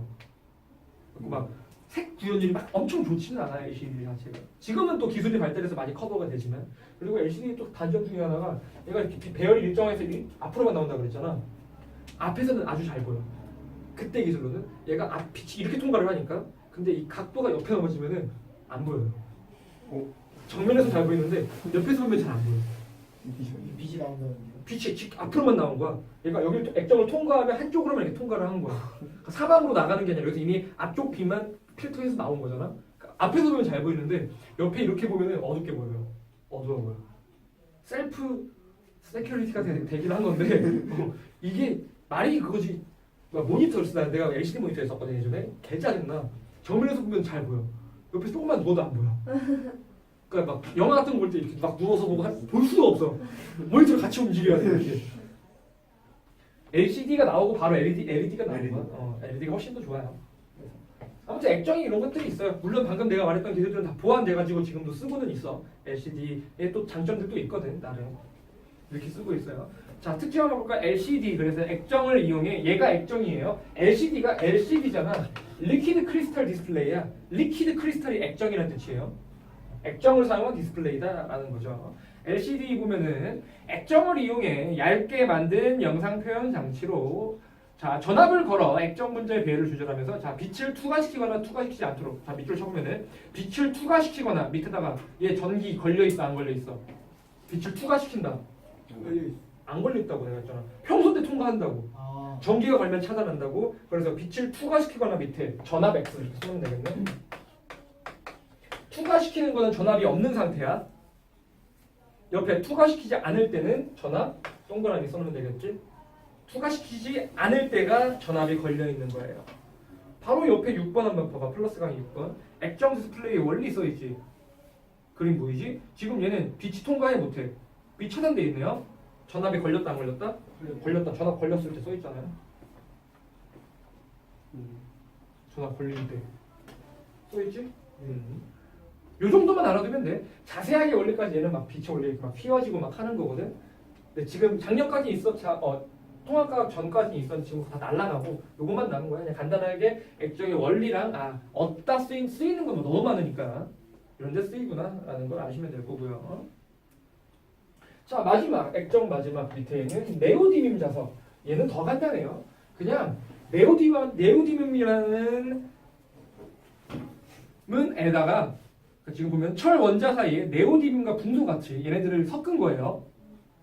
막 색 구현율이 막 엄청 좋지는 않아요, LCD 자체가. 지금은 또 기술이 발달해서 많이 커버가 되지만. 그리고 LCD의 또 단점 중에 하나가 얘가 이렇게 배열이 일정해서 앞으로만 나온다 그랬잖아. 앞에서는 아주 잘 보여. 그때 기술로는 얘가 빛이 이렇게 통과를 하니까. 근데 이 각도가 옆에 넘어지면은 안 보여요. 정면에서 잘 보이는데 옆에서 보면 잘 안 보여. 빛이 나온다는 게. 빛이 앞으로만 나온 거야. 얘가 여기 액정을 통과하면 한쪽으로만 이렇게 통과를 하는 거야. 그러니까 사방으로 나가는 게 아니라 여기서 이미 앞쪽 빛만 필터해서 나온 거잖아. 그러니까 앞에서 보면 잘 보이는데 옆에 이렇게 보면 어둡게 보여요. 어두워 보여. 셀프 세큐리티가 되긴 한 건데 이게 말이 그거지. 모니터를 쓰다 내가 LCD 모니터에 썼거든 예전에. 개 짜증나. 정면에서 보면 잘 보여. 옆에서 조금만 누워도 안 보여. 그러니까 막 영화 같은 거 볼 때 이렇게 막 누워서 보고 볼 수가 없어. 모니터를 같이 움직여야 돼 이렇게. LCD가 나오고 바로 LED가 나온 거야. LED가 훨씬 더 좋아요. 아무튼 액정이 이런 것들이 있어요. 물론 방금 내가 말했던 기술들은 다 보완돼가지고 지금도 쓰고는 있어. LCD에 또 장점들도 있거든 나름. 이렇게 쓰고 있어요. 자, 특징 한번 볼까? LCD. 그래서 액정을 이용해. 얘가 액정이에요. LCD가 LCD잖아. 리퀴드 크리스탈 디스플레이야. 리퀴드 크리스탈이 액정이라는 뜻이에요. 액정을 사용한 디스플레이다라는 거죠. LCD 보면은 액정을 이용해 얇게 만든 영상 표현 장치로 자, 전압을 걸어 액정 분자의 배열을 조절하면서 자, 빛을 투과시키거나 투과시키지 않도록 자, 밑줄 쳐보면은 빛을 투과시키거나 밑에다가 얘 전기 걸려있어 안 걸려있어? 빛을 투과시킨다. 안 걸려있다고 내가 했잖아. 평소 때 통과한다고. 전기가 걸면 차단한다고. 그래서 빛을 투과시키거나 밑에 전압 X 이렇게 쓰면 되겠네. 투과시키는 거는 전압이 없는 상태야. 옆에 투과시키지 않을 때는 전압 동그라미 써놓으면 되겠지. 투과시키지 않을 때가 전압이 걸려있는 거예요. 바로 옆에 6번 한번 봐봐. 플러스 강의 6번. 액정 디스플레이 원리 써있지. 그림 보이지? 지금 얘는 빛이 통과해 못해. 빛 차단돼 있네요. 전압이 걸렸다 안 걸렸다? 걸렸다. 전압 걸렸을 때 써있잖아요. 전압 걸릴 때 써있지? 요 정도만 알아두면 돼. 자세하게 원리까지 얘는 막 빛의 원리 막 휘어지고 막 하는 거거든. 근데 지금 작년까지 통합과학 전까지 있었는데 지금 다 날라가고 요것만 남은 거야. 그냥 간단하게 액정의 원리랑 어디다 쓰이는 건 너무 많으니까 이런 데 쓰이구나 라는 걸 아시면 될 거고요. 자, 마지막 액정 마지막 밑에 있는 네오디뮴 자석. 얘는 더 간단해요. 그냥 네오디뮴이라는 문에다가 지금 보면 철 원자 사이에 네오디뮴과 분소 같이 얘네들을 섞은 거예요.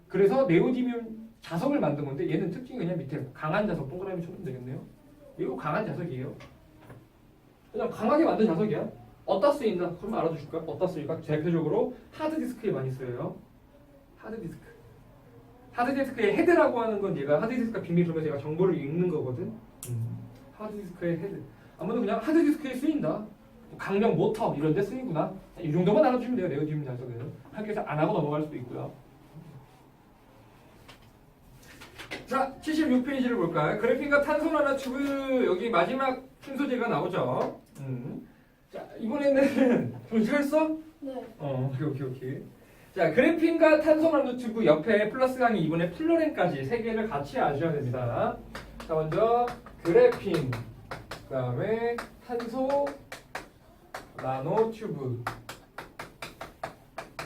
그래서 네오디뮴 자석을 만든 건데 얘는 특징이 그냥 밑에 강한 자석 동그라미 쳐면 되겠네요. 이거 강한 자석이에요. 그냥 강하게 만든 자석이야. 어디다 쓰인다? 그러면 알아두실까요? 어디다 쓰일까? 대표적으로 하드디스크에 많이 쓰여요. 하드디스크. 하드디스크의 헤드라고 하는 건 얘가 하드디스크가 빙빙 돌면서 얘가 정보를 읽는 거거든. 하드디스크의 헤드. 아무튼 그냥 하드디스크에 쓰인다. 강력 모터 이런 데 쓰이구나. 이 정도만 알아주시면 돼요. 네오디뮴 자석은. 학교에서 안 하고 넘어갈 수도 있고요. 자, 76페이지를 볼까요? 그래핀과 탄소 나노튜브 여기 마지막 순서제가 나오죠. 자, 이번에는 좀 찾았어? 네. 오케이. 자, 그래핀과 탄소 나노튜브 옆에 플러스 강의 이번에 플로렌까지 세 개를 같이 아셔야 됩니다. 자, 먼저 그래핀, 그다음에 탄소 나노튜브.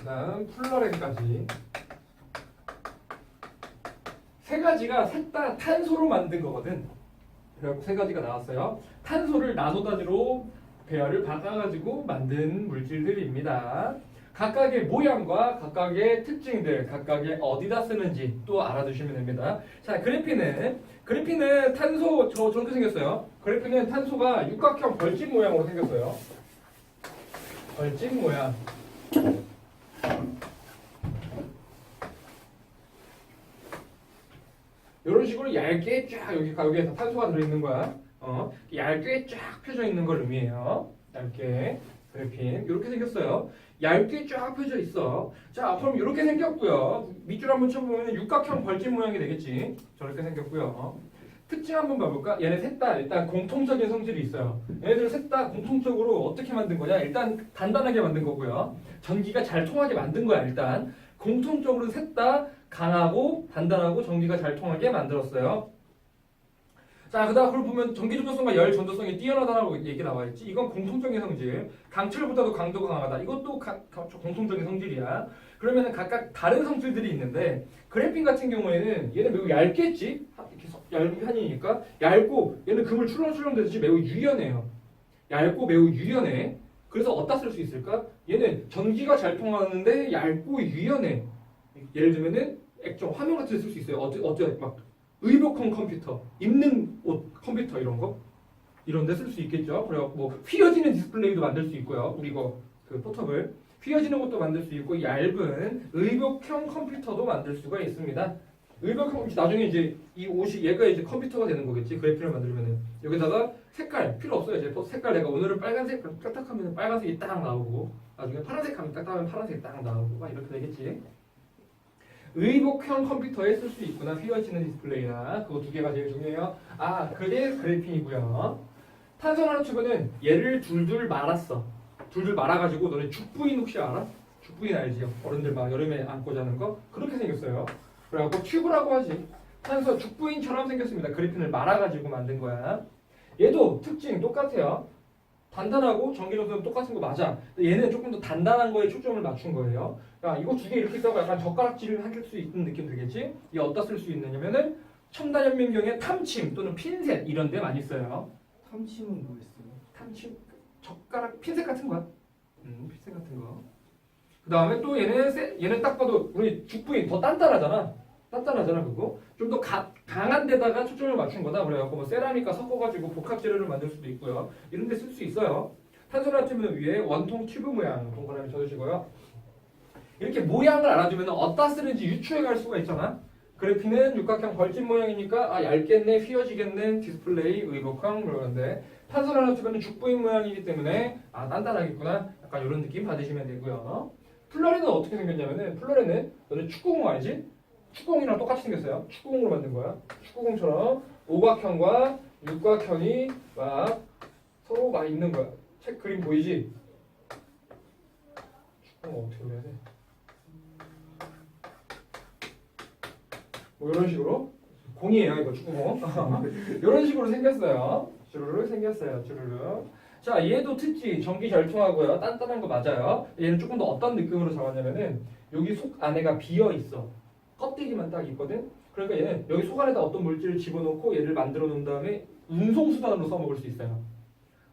그다음 플러렌까지 세 가지가 셋 다 탄소로 만든 거거든. 그래갖고 세 가지가 나왔어요. 탄소를 나노 단위로 배열을 바꿔가지고 만든 물질들입니다. 각각의 모양과 각각의 특징들, 각각의 어디다 쓰는지 또 알아두시면 됩니다. 자, 그래핀은 탄소 저렇게 생겼어요. 그래핀은 탄소가 육각형 벌집 모양으로 생겼어요. 벌집 모양. 이런 식으로 얇게 쫙 여기에 탄소가 들어있는 거야. 얇게 쫙 펴져 있는 걸 의미해요. 얇게 그래핀 이렇게 생겼어요. 얇게 쫙 펴져 있어. 자, 그럼 이렇게 생겼고요. 밑줄 한번 쳐보면 육각형 벌집 모양이 되겠지. 저렇게 생겼고요. 특징 한번 봐볼까? 얘네 셋 다 일단 공통적인 성질이 있어요. 얘네들 셋 다 공통적으로 어떻게 만든 거냐? 일단 단단하게 만든 거고요. 전기가 잘 통하게 만든 거야. 일단 공통적으로 셋 다 강하고 단단하고 전기가 잘 통하게 만들었어요. 자, 그다음 그걸 보면 전기 전도성과 열 전도성이 뛰어나다라고 얘기 나와 있지. 이건 공통적인 성질. 강철보다도 강도가 강하다. 이것도 공통적인 성질이야. 그러면 각각 다른 성질들이 있는데 그래핀 같은 경우에는 얘는 매우 얇겠지. 이렇게 얇으니까 얇고 얘는 금을 출렁출렁 되듯이 매우 유연해요. 얇고 매우 유연해. 그래서 어디다 쓸 수 있을까? 얘는 전기가 잘 통하는데 얇고 유연해. 예를 들면은 액정 화면 같은 데 쓸 수 있어요. 어째 막 의복형 컴퓨터, 입는 옷 컴퓨터 이런 거 이런 데 쓸 수 있겠죠. 그래서 뭐 휘어지는 디스플레이도 만들 수 있고요. 우리 그 포터블 휘어지는 것도 만들 수 있고 얇은 의복형 컴퓨터도 만들 수가 있습니다. 의복형 컴퓨터 나중에 이제 이 옷이 얘가 이제 컴퓨터가 되는 거겠지. 그래픽을 만들면은 여기다가 색깔 필요 없어요. 이제 색깔 내가 오늘은 빨간색 딱딱하면 빨간색이 딱 나오고 나중에 파란색 하면 딱딱하면 파란색이 딱 나오고 막 이렇게 되겠지. 의복형 컴퓨터에 쓸 수 있구나. 휘어지는 디스플레이나 그거 두 개가 제일 중요해요. 아, 그게 그래핀이고요. 탄소 나노튜브는 얘를 둘둘 말았어. 둘둘 말아가지고 너네 죽부인 혹시 알아? 죽부인 알지요? 어른들 막 여름에 안고 자는 거 그렇게 생겼어요. 그래갖고 튜브라고 하지. 탄소 죽부인처럼 생겼습니다. 그래핀을 말아가지고 만든 거야. 얘도 특징 똑같아요. 단단하고 전기 전도는 똑같은 거 맞아. 근데 얘는 조금 더 단단한 거에 초점을 맞춘 거예요. 야, 이거 두 개 이렇게 있다고 약간 젓가락질을 할 수 있는 느낌 들겠지? 이게 어디다 쓸 수 있느냐면은 첨단현민경의 탐침 또는 핀셋 이런 데 많이 써요. 탐침은 뭐였어요? 탐침, 젓가락, 핀셋 같은 거야. 핀셋 같은 거. 그 다음에 또 얘는 딱 봐도 우리 죽부인 더 단단하잖아. 그거. 좀 더 강한 데다가 초점을 맞춘 거다. 그래갖고 뭐 세라믹과 섞어가지고 복합 재료를 만들 수도 있고요. 이런 데 쓸 수 있어요. 탄소나트륨은 위에 원통 튜브 모양 동그라미 쳐주시고요. 이렇게 모양을 알아두면 어디다 쓰는지 유추해 갈 수가 있잖아. 그래핀은 육각형 벌집 모양이니까 얇겠네, 휘어지겠네, 디스플레이, 의복형 그러는데 탄소나트륨은 죽부인 모양이기 때문에 단단하겠구나. 약간 이런 느낌 받으시면 되고요. 플러렌은 어떻게 생겼냐면은 플러렌은 너네 축구공 알지? 축구공이랑 똑같이 생겼어요. 축구공으로 만든 거야. 축구공처럼 오각형과 육각형이 막 서로 막 있는 거야. 책 그림 보이지? 축구공 어떻게 그려야 돼? 뭐 이런 식으로 공이에요 이거 축구공. 이런 식으로 생겼어요. 주르륵 생겼어요. 주르륵. 자, 얘도 특징 전기 잘 통하고요. 단단한 거 맞아요. 얘는 조금 더 어떤 느낌으로 잡았냐면은 여기 속 안에가 비어 있어. 껍데기만 딱 있거든. 그러니까 얘는 여기 속 안에다 어떤 물질을 집어넣고 얘를 만들어 놓은 다음에 운송수단으로 써먹을 수 있어요.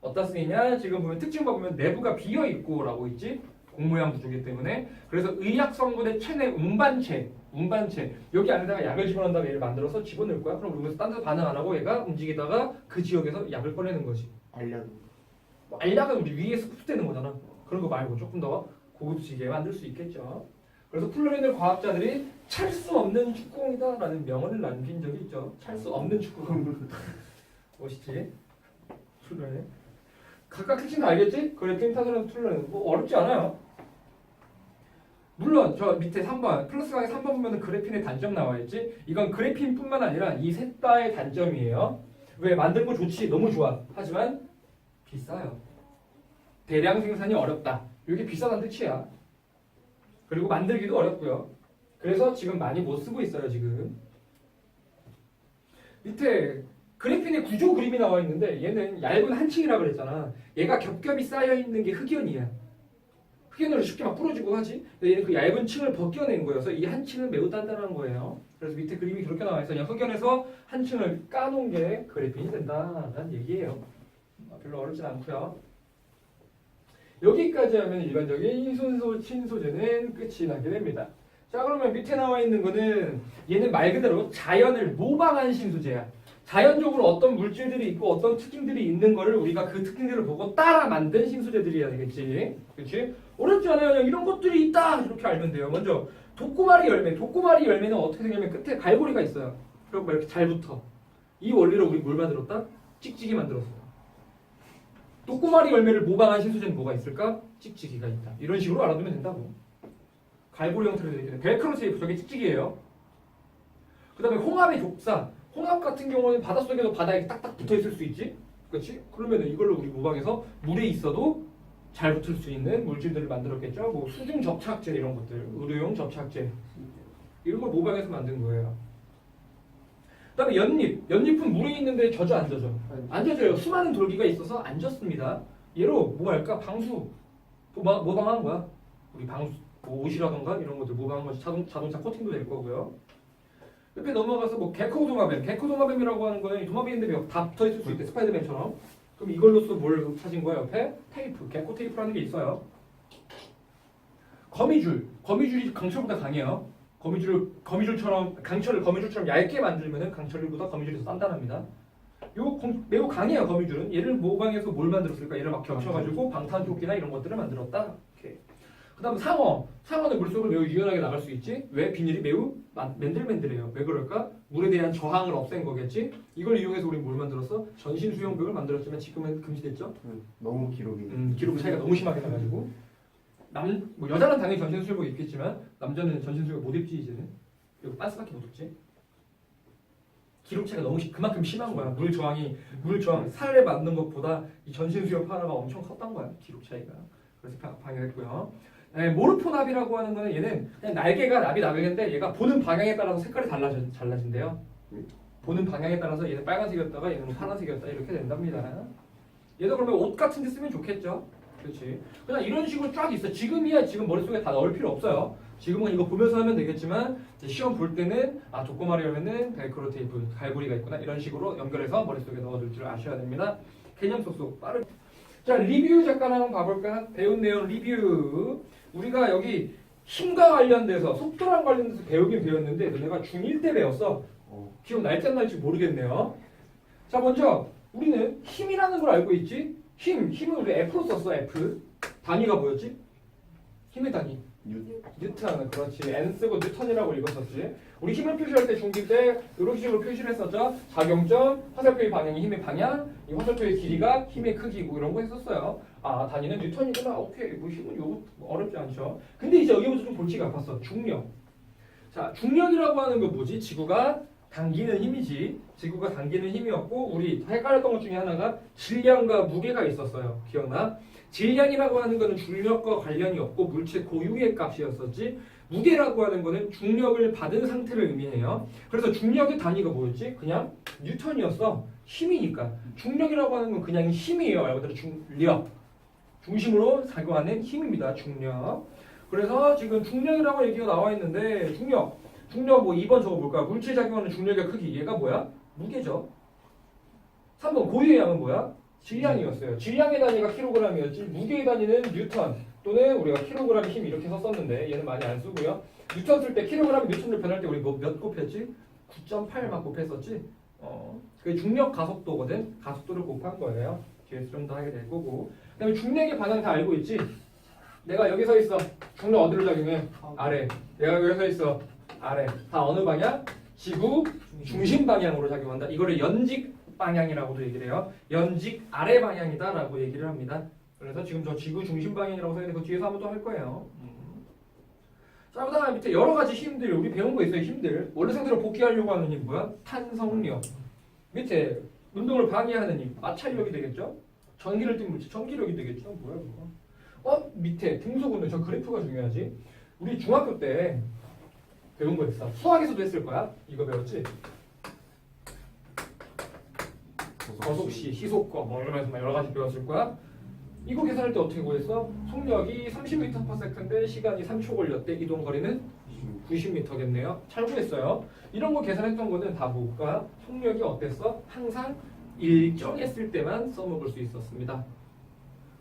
어디다 쓰이냐? 지금 보면 특징 보면 내부가 비어 있고라고 있지. 공모양 구조이기 때문에 그래서 의약 성분의 체내 운반체 여기 안에다가 약을 집어넣은 다음에 얘를 만들어서 집어넣을 거야. 그럼 우리가 딴 데서 반응 안 하고 얘가 움직이다가 그 지역에서 약을 꺼내는 거지. 알약은 우리 위에서 흡수되는 거잖아. 그런 거 말고 조금 더 고급지게 만들 수 있겠죠. 그래서 플루린을 과학자들이 찰 수 없는 축구공이다라는 명언을 남긴 적이 있죠. 찰 수 없는 축구공. 멋있지? 플루린. 각각 특징 다 알겠지? 그래핀, 탄소랑 플루린. 뭐 어렵지 않아요. 물론 저 밑에 3번 플러스 강의 3번 보면 그래핀의 단점 나와 있지. 이건 그래핀뿐만 아니라 이 셋 다의 단점이에요. 왜? 만든 거 좋지, 너무 좋아. 하지만 비싸요. 대량 생산이 어렵다. 이게 비싸다는 뜻이야. 그리고 만들기도 어렵고요. 그래서 지금 많이 못 쓰고 있어요. 지금 밑에 그래핀의 구조 그림이 나와 있는데 얘는 얇은 한 층이라고 그랬잖아. 얘가 겹겹이 쌓여 있는 게 흑연이야. 흑연으로 쉽게 막 부러지고 하지. 근데 얘는 그 얇은 층을 벗겨낸 거여서 이 한 층은 매우 단단한 거예요. 그래서 밑에 그림이 그렇게 나와 있어요. 그냥 흑연에서 한 층을 까놓은 게 그래핀이 된다라는 얘기예요. 별로 어렵진 않고요. 여기까지 하면 일반적인 신소재는 끝이 나게 됩니다. 자, 그러면 밑에 나와 있는 거는 얘는 말 그대로 자연을 모방한 신소재야. 자연적으로 어떤 물질들이 있고 어떤 특징들이 있는 거를 우리가 그 특징들을 보고 따라 만든 신소재들이야 되겠지. 그렇지? 어렵지 않아요. 그냥 이런 것들이 있다 이렇게 알면 돼요. 먼저 독고마리 열매. 독고마리 열매는 어떻게 생기냐면 끝에 갈고리가 있어요. 그리고 막 이렇게 잘 붙어. 이 원리로 우리 뭘 만들었다? 찍찍이 만들었어요. 독고마리 열매를 모방한 신소재는 뭐가 있을까? 찍찍이가 있다. 이런 식으로 알아두면 된다고. 갈고리 형태로 되어 있는 벨크로 테이프, 저게 찍찍이에요. 그 다음에 홍합의 족사. 홍합 같은 경우는 바닷속에도 바다에 딱딱 붙어 있을 수 있지? 그렇지? 그러면 이걸로 우리 모방해서 물에 있어도 잘 붙을 수 있는 물질들을 만들었겠죠? 뭐 수중 접착제 이런 것들, 의료용 접착제 이런 걸 모방해서 만든 거예요. 그 다음에 연잎. 연잎은 물에 있는데 젖어 안 젖어? 안 젖어요. 수많은 돌기가 있어서 안 젖습니다. 얘로 뭐 할까? 방수. 모방한 거야. 우리 방수, 뭐 옷이라던가 이런 것들 모방한 것이 자동차 코팅도 될 거고요. 옆에 넘어가서 뭐 개코도마뱀. 개코도마뱀이라고 하는 거는 도마뱀인데 다 붙어 있을 수 있대. 스파이더맨처럼. 그럼 이걸로써 뭘 찾은 거야? 옆에 테이프. 개코 테이프라는 게 있어요. 거미줄. 거미줄이 강철보다 강해요. 거미줄처럼 강철을 거미줄처럼 얇게 만들면은 강철보다 거미줄이 더 단단합니다. 매우 강해요. 거미줄은. 얘를 모방해서 뭘 만들었을까? 얘를 막 겹쳐가지고 방탄조끼나 이런 것들을 만들었다. 이렇게. 그다음 상어. 상어는 물속을 매우 유연하게 나갈 수 있지. 왜? 비늘이 매우 맨들맨들해요. 왜 그럴까? 물에 대한 저항을 없앤 거겠지. 이걸 이용해서 우리 뭘 만들었어? 전신 수영복을 만들었지만 지금은 금지됐죠. 너무 기록이. 기록 차이가 너무 심하게 나가지고 뭐 여자는 당연히 전신 수영복 입겠지만 남자는 전신 수영복 못 입지 이제는. 이거 빤스밖에 못 입지. 기록 차이가 너무 그만큼 심한 거야. 물 저항 살에 맞는 것보다 이 전신 수영 하나가 엄청 컸던 거야. 기록 차이가. 그래서 방해했고요. 모르포납이라고 하는 거는 얘는 그냥 날개가 날개인데 얘가 보는 방향에 따라서 색깔이 달라진대요. 보는 방향에 따라서 얘는 빨간색이었다가 얘는 파란색이었다 이렇게 된답니다. 얘도 그러면 옷 같은 데 쓰면 좋겠죠. 그렇지. 그냥 이런 식으로 쫙 있어. 지금이야 지금 머릿속에 다 넣을 필요 없어요. 지금은 이거 보면서 하면 되겠지만 시험 볼 때는 독고마리 열매는 벨크로 테이프, 갈고리가 있구나 이런 식으로 연결해서 머릿속에 넣어둘 줄 아셔야 됩니다. 개념 쏙쏙 빠르게. 자, 리뷰 잠깐 한번 봐볼까? 배운 내용 리뷰. 우리가 여기 힘과 관련돼서 속도랑 관련돼서 배우긴 배웠는데 너네가 중1 때 배웠어. 기억날지 안 날지 모르겠네요. 자, 먼저 우리는 힘이라는 걸 알고 있지? 힘은 우리 F로 썼어. F. 단위가 뭐였지? 힘의 단위. 뉴턴. 그렇지. N 쓰고 뉴턴이라고 읽었었지. 우리 힘을 표시할 때 중2 때 이런 식으로 표시를 했었죠. 작용점, 화살표의 방향이 힘의 방향, 이 화살표의 길이가 힘의 크기고 이런 거 했었어요. 아, 단위는 뉴턴이구나. 오케이. 뭐 힘은 요거 어렵지 않죠. 근데 이제 여기부터 좀 골치가 아팠어. 중력. 자, 중력이라고 하는 건 뭐지? 지구가 당기는 힘이지. 지구가 당기는 힘이었고 우리 헷갈렸던 것 중에 하나가 질량과 무게가 있었어요. 기억나? 질량이라고 하는 거는 중력과 관련이 없고 물체 고유의 값이었었지. 무게라고 하는 거는 중력을 받은 상태를 의미해요. 그래서 중력의 단위가 뭐였지? 그냥 뉴턴이었어. 힘이니까. 중력이라고 하는 건 그냥 힘이에요. 말 그대로 중력. 중심으로 작용하는 힘입니다. 중력. 그래서 지금 중력이라고 얘기가 나와 있는데 중력 뭐 2번 저거 뭘까? 물질 작용하는 중력의 크기. 얘가 뭐야? 무게죠. 3번 고유의 양은 뭐야? 질량이었어요. 질량의 단위가 킬로그램이었지 무게의 단위는 뉴턴 또는 우리가 킬로그램 힘 이렇게 썼었는데 얘는 많이 안 쓰고요. 뉴턴 쓸 때 킬로그램이 뉴턴을 변할 때 우리 뭐 몇 곱했지? 9.8만 곱했었지? 그게 중력 가속도거든. 가속도를 곱한 거예요. 뒤에서 좀 더 하게 될 거고. 그 다음에 중력의 방향 다 알고 있지? 내가 여기 서 있어. 중력 어디로 작용해? 아래. 내가 여기 서 있어. 아래. 다 어느 방향? 지구 중심 방향으로 작용한다. 이거를 연직 방향이라고도 얘기를 해요. 연직 아래 방향이다라고 얘기를 합니다. 그래서 지금 저 지구 중심 방향이라고 써야 되고 뒤에서 한번 또 할 거예요. 자, 그다음에 밑에 여러 가지 힘들 우리 배운 거 있어요. 힘들. 원래 상태로 복귀하려고 하는 힘 뭐야? 탄성력. 밑에 운동을 방해하는 힘 마찰력이 되겠죠? 전기를 띠는 물질 전기력이 되겠죠? 뭐야 그거? 밑에 등속 운동 저 그래프가 중요하지. 우리 중학교 때 배운 거 있어. 수학에서도 했을 거야. 이거 배웠지? 거속시, 희속거 뭐 이러면서 여러 가지 배웠을 거야. 이거 계산할 때 어떻게 구했어? 속력이 30m/s인데 시간이 3초 걸렸대. 이동 거리는 90m겠네요. 잘 구했어요. 이런 거 계산했던 거는 다 뭘까? 속력이 어땠어? 항상 일정했을 때만 써먹을 수 있었습니다.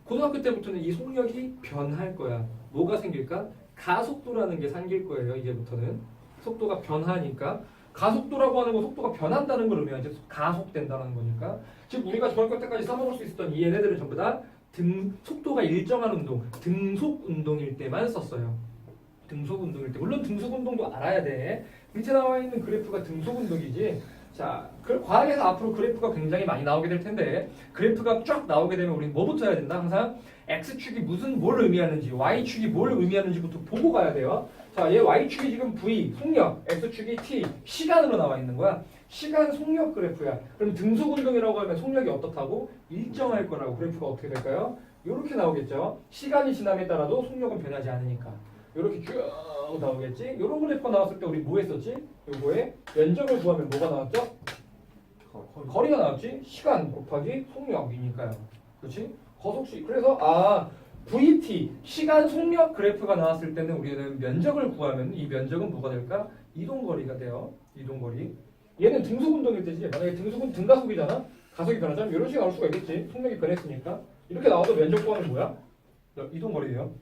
고등학교 때부터는 이 속력이 변할 거야. 뭐가 생길까? 가속도라는 게 생길 거예요. 이제부터는 속도가 변하니까 가속도라고 하는 건 속도가 변한다는 걸 의미하죠. 가속된다는 거니까. 즉 우리가 중학교 때까지 써먹을 수 있었던 이 얘네들은 전부 다 속도가 일정한 운동, 등속 운동일 때만 썼어요. 등속 운동일 때. 물론 등속 운동도 알아야 돼. 밑에 나와 있는 그래프가 등속 운동이지. 자, 그 과학에서 앞으로 그래프가 굉장히 많이 나오게 될 텐데 그래프가 쫙 나오게 되면 우리는 뭐부터 해야 된다? 항상 X축이 뭘 의미하는지 Y축이 뭘 의미하는지부터 보고 가야 돼요. 자, 얘 Y축이 지금 V, 속력, X축이 T, 시간으로 나와 있는 거야. 시간 속력 그래프야. 그럼 등속 운동이라고 하면 속력이 어떻다고? 일정할 거라고. 그래프가 어떻게 될까요? 이렇게 나오겠죠. 시간이 지남에 따라도 속력은 변하지 않으니까. 이렇게 쭉 나오겠지. 이런 그래프가 나왔을 때 우리 뭐 했었지? 요거에 면적을 구하면 뭐가 나왔죠? 거리가 나왔지. 시간 곱하기 속력이니까요. 그렇지? 거속시. 그래서 VT 시간 속력 그래프가 나왔을 때는 우리는 면적을 구하면 이 면적은 뭐가 될까? 이동거리가 돼요. 이동거리. 얘는 등속 운동일 때지. 만약에 등속은 등가속이잖아. 가속이 변하자면 이런 식으로 나올 수가 있겠지. 속력이 변했으니까. 이렇게 나와도 면적 구하면 뭐야? 이동거리예요.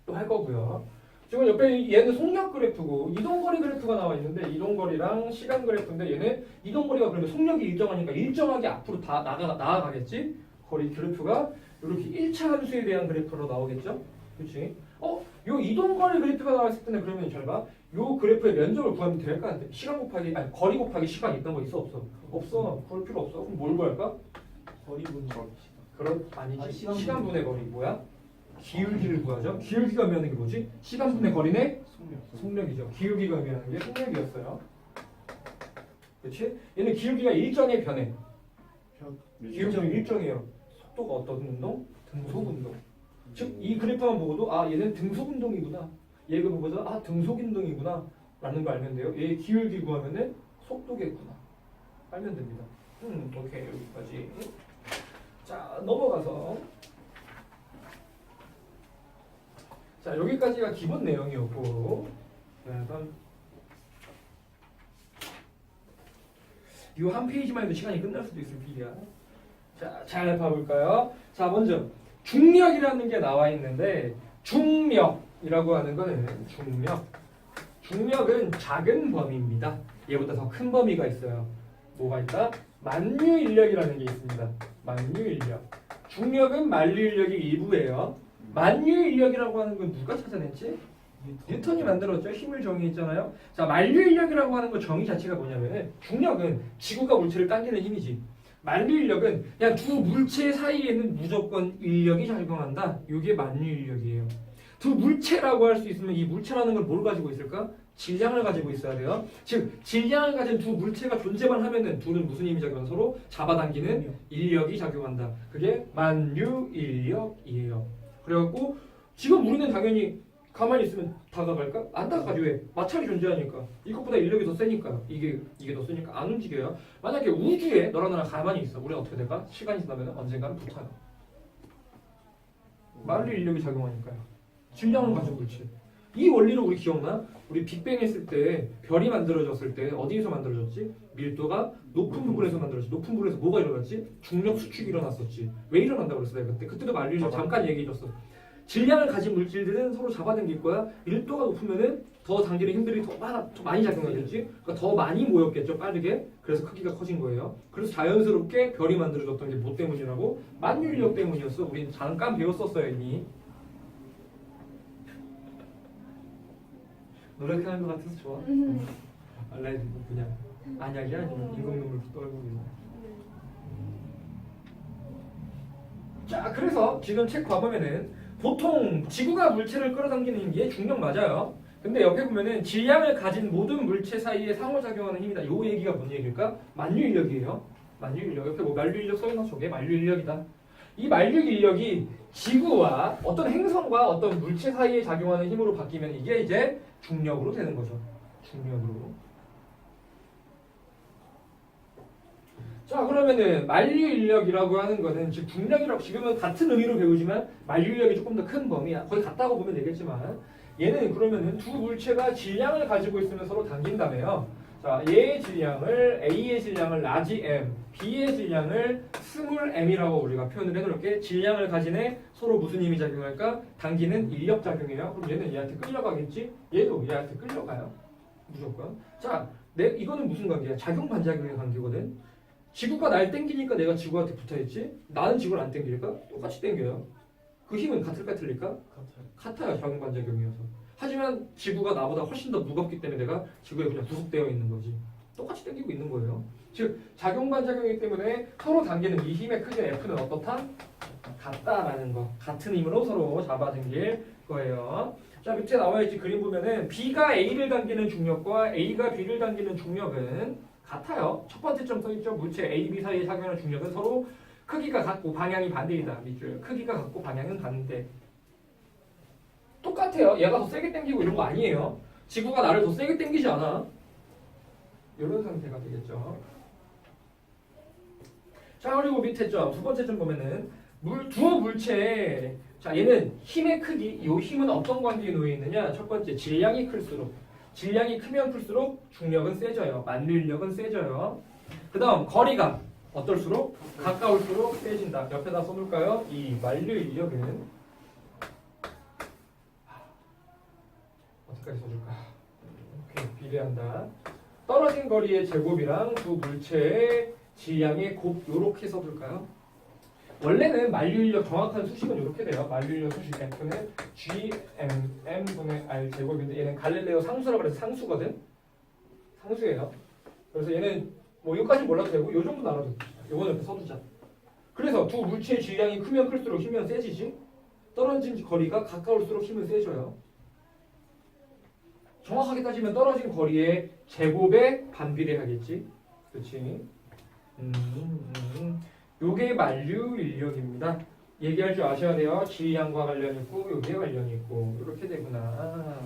또 할 거고요. 지금 옆에 얘는 속력 그래프고 이동거리 그래프가 나와 있는데 이동거리랑 시간 그래프인데 얘는 이동거리가 그러면 속력이 일정하니까 일정하게 앞으로 다 나아가겠지? 거리 그래프가 이렇게 1차 함수에 대한 그래프로 나오겠죠? 그렇지? 요 이동거리 그래프가 나왔을 때는 그러면 잘 봐. 요 그래프의 면적을 구하면 될까? 시간 곱하기 거리 곱하기 시간 있던 거 있어 없어? 없어. 구할 필요 없어. 그럼 뭘 구할까? 거리 분의 아니지. 시간분의 거리 뭐야? 기울기를 구하죠. 기울기가 의미하는 게 뭐지? 시간분의 거리네? 속력이죠. 기울기가 의미하는 게 속력이었어요. 그렇지? 얘는 기울기가 일정에 변해. 기울기는 일정이에요. 속도가 어떤 운동? 등속 운동. 즉 이 그래프만 보고도 얘는 등속 운동이구나. 얘가 보고서 등속 운동이구나 라는 거 알면 돼요. 얘 기울기 구하면은 속도겠구나. 알면 됩니다. 오케이 여기까지. 자 넘어가서 자 여기까지가 기본 내용이었고 그다음 이 한 페이지만 해도 시간이 끝날 수도 있을 필이야. 자, 잘 봐볼까요? 자, 먼저 중력이라는 게 나와 있는데 중력이라고 하는 거는 중력은 작은 범위입니다. 얘보다 더 큰 범위가 있어요. 뭐가 있다? 만유인력이라는 게 있습니다. 만유인력. 중력은 만유인력이 일부예요. 만유인력이라고 하는 건 누가 찾아냈지? 뉴턴이 만들었죠. 힘을 정의했잖아요. 자, 만유인력이라고 하는 거 정의 자체가 뭐냐면은 중력은 지구가 물체를 당기는 힘이지. 만유인력은 그냥 두 물체 사이에는 무조건 인력이 작용한다. 이게 만유인력이에요. 두 물체라고 할 수 있으면 이 물체라는 걸 뭘 가지고 있을까? 질량을 가지고 있어야 돼요. 즉 질량을 가진 두 물체가 존재만 하면은 둘은 무슨 힘이 작용한다? 서로 잡아당기는 인력이 작용한다. 그게 만유인력이에요. 그래갖고 지금 우리는 당연히 가만히 있으면 다가갈까? 안 다가가지. 왜? 마찰이 존재하니까. 이것보다 인력이 더 세니까. 이게 더 세니까 안 움직여요. 만약에 우주에 너랑 나랑 가만히 있어. 우리는 어떻게 될까? 시간이 지나면 언젠가는 붙어요. 만유 인력이 작용하니까요. 질량을 가진 물체. 이 원리로 우리 기억나? 우리 빅뱅 했을 때 별이 만들어졌을 때 어디에서 만들어졌지? 밀도가 높은 부분에서 만들어졌지. 높은 부분에서 뭐가 일어났지? 중력 수축이 일어났었지. 왜 일어난다고 그랬어 내가 그때? 그때도 만유 인력 잠깐 얘기해줬어. 질량을 가진 물질들은 서로 잡아당길 거야. 밀도가 높으면은 더 당기는 힘들이 더 많이 작용하겠지. 그러니까 더 많이 모였겠죠. 빠르게. 그래서 크기가 커진 거예요. 그래서 자연스럽게 별이 만들어졌던 게 뭐 때문이라고? 만유인력 때문이었어. 우린 잠깐 배웠었어요 이미. 노력하는 것 같아서 좋아. 알라이드 그냥 안약이야 아니면 인공 눈물 떨고 있는. 자, 그래서 지금 책 봐보면은 보통 지구가 물체를 끌어당기는 게 중력 맞아요. 근데 옆에 보면은 질량을 가진 모든 물체 사이에 상호작용하는 힘이다. 요 얘기가 뭔 얘기일까? 만유인력이에요. 만유인력. 옆에 뭐 만유인력 써있나? 저게 만유인력이다. 이 만유인력이 지구와 어떤 행성과 어떤 물체 사이에 작용하는 힘으로 바뀌면 이게 이제 중력으로 되는 거죠. 중력으로. 자, 그러면은 만류 인력이라고 하는 거는 즉 중력이라고 지금은 같은 의미로 배우지만 만류 인력이 조금 더 큰 범위야. 거의 같다고 보면 되겠지만 얘는 그러면은 두 물체가 질량을 가지고 있으면 서로 당긴다며요. 자, 얘의 질량을 A의 질량을 라지 M, B의 질량을 스몰 m이라고 우리가 표현을 해놓을게. 질량을 가진 애 서로 무슨 힘이 작용할까? 당기는 인력 작용이에요. 그럼 얘는 얘한테 끌려가겠지? 얘도 얘한테 끌려가요. 무조건. 자, 이거는 무슨 관계야? 작용 반작용의 관계거든. 지구가 날 땡기니까 내가 지구한테 붙어있지? 나는 지구를 안 땡길까? 똑같이 땡겨요. 그 힘은 같을까 틀릴까? 같아요. 작용 반작용이어서. 하지만 지구가 나보다 훨씬 더 무겁기 때문에 내가 지구에 그냥 부속되어 있는 거지. 똑같이 땡기고 있는 거예요. 즉 작용 반작용이기 때문에 서로 당기는 이 힘의 크기 F는 어떻다? 같다라는 거. 같은 힘으로 서로 잡아당길 거예요. 자, 밑에 나와있지. 그림 보면은 B가 A를 당기는 중력과 A가 B를 당기는 중력은 같아요. 첫 번째 점 써있죠. 물체 A, B 사이에 작용하는 중력은 서로 크기가 같고 방향이 반대이다. 밑줄. 크기가 같고 방향은 반대. 똑같아요. 얘가 더 세게 당기고 이런 거 아니에요. 지구가 나를 더 세게 당기지 않아. 이런 상태가 되겠죠. 자, 그리고 밑에 점, 두 번째 점 보면은 두 물체. 자, 얘는 힘의 크기, 이 힘은 어떤 관계에 놓여 있느냐? 첫 번째, 질량이 클수록. 질량이 크면 클수록 중력은 세져요. 만류인력은 세져요. 그 다음, 거리가 어떨수록? 가까울수록 세진다. 옆에다 써놓을까요? 이 만류인력은 어디까지 써줄까? 오케이, 비례한다. 떨어진 거리의 제곱이랑 두 물체의 질량의 곱 요렇게 써둘까요? 원래는 만류인력 정확한 수식은 이렇게 돼요. 만류인력 수식 F는 GM분의 R 제곱인데 얘는 갈릴레오 상수라고 해서 상수거든. 상수예요. 그래서 얘는 뭐 여기까지 몰라도 되고 요 정도 알아도 돼. 요거는 이렇게 써두자. 그래서 두 물체의 질량이 크면 클수록 힘은 세지지. 떨어진 거리가 가까울수록 힘은 세져요. 정확하게 따지면 떨어진 거리의 제곱에 반비례하겠지. 그렇지? 요게 만류 인력입니다. 얘기할 줄 아셔야 돼요. 질량과 관련 있고 요게 관련이 있고 이렇게 되구나.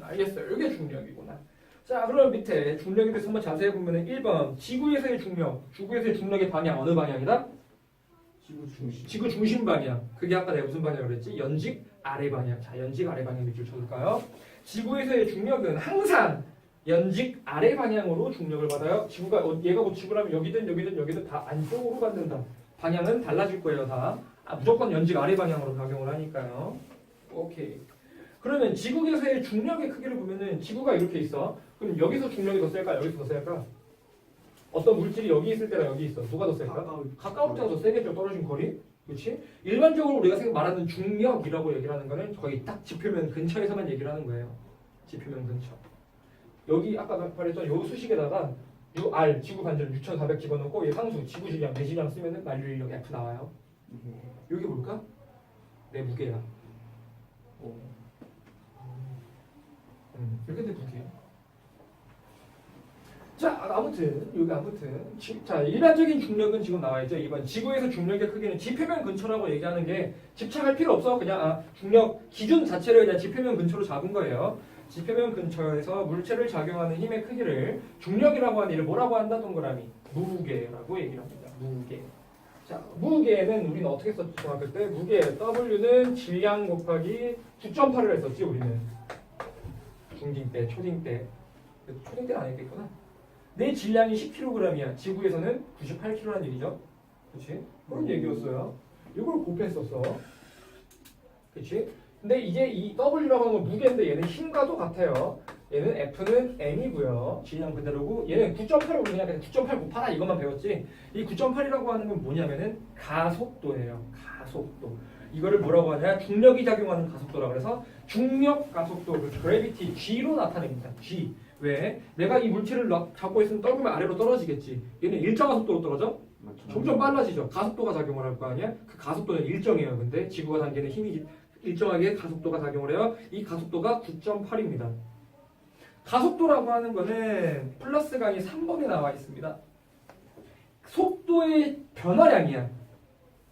알겠어요. 요게 중력이구나. 자, 그럼 밑에 중력에 대해서 한번 자세히 보면은 1번 지구에서의 중력. 지구에서의 중력의 방향 어느 방향이다? 지구 중심 방향. 그게 아까 내가 무슨 방향을 그랬지? 연직 아래 방향. 자, 연직 아래 방향 밑줄 쳐줄까요? 지구에서의 중력은 항상 연직 아래 방향으로 중력을 받아요. 지구가 얘가 뭐 지구라면 여기든 다 안쪽으로 받는다. 방향은 달라질 거예요, 다. 무조건 연직 아래 방향으로 작용을 하니까요. 오케이. 그러면 지구에서의 중력의 크기를 보면은 지구가 이렇게 있어. 그럼 여기서 중력이 더 셀까? 여기서 더 셀까? 어떤 물질이 여기 있을 때랑 여기 있어. 누가 더 셀까? 가까울 때가 더 세겠죠. 떨어진 거리. 그렇지? 일반적으로 우리가 말하는 중력이라고 얘기를 하는 거는 거의 딱 지표면 근처에서만 얘기를 하는 거예요. 지표면 근처. 여기 아까 말했던 요 수식에다가 요 R 지구 반절 6,400 집어넣고 얘 상수 지구 질량 내 질량 쓰면은 만류인력 F 나와요. 여기 뭘까? 내 무게야. 이렇게 내 무게야. 자, 자, 일반적인 중력은 지금 나와있죠. 이번 지구에서 중력의 크기는 지표면 근처라고 얘기하는 게 집착할 필요 없어. 그냥 중력 기준 자체를 그냥 지표면 근처로 잡은 거예요. 지표면 근처에서 물체를 작용하는 힘의 크기를 중력이라고 하는 일을 뭐라고 한다? 동그라미 무게라고 얘기를 합니다. 무게. 자, 무게는 우리는 어떻게 썼지? 중학교 때 무게 W는 질량 곱하기 9.8을 했었지 우리는. 중딩 때, 초딩 때. 초딩 때는 안 했겠구나. 내 질량이 10kg이야. 지구에서는 98kg라는 얘기죠. 그렇지? 그런 얘기였어요. 이걸 곱했었어. 그렇지? 근데 이제 이 W라고 하는 건 무게인데 얘는 힘과도 같아요. 얘는 F는 M이고요. 질량 그대로고 얘는 9.8을 그냥 9.8 곱하라 이것만 배웠지. 이 9.8이라고 하는 건 뭐냐면은 가속도예요. 가속도. 이거를 뭐라고 하냐? 중력이 작용하는 가속도라고 해서 중력 가속도, 그래비티 G로 나타냅니다. G. 왜? 내가 이 물체를 잡고 있으면 떨구면 아래로 떨어지겠지. 얘는 일정한 속도로 떨어져? 점점 빨라지죠. 가속도가 작용을 할 거 아니야? 그 가속도는 일정해요. 근데 지구가 당기는 힘이 일정하게 가속도가 작용을 해요. 이 가속도가 9.8입니다. 가속도라고 하는 거는 플러스 강의 3번에 나와 있습니다. 속도의 변화량이야.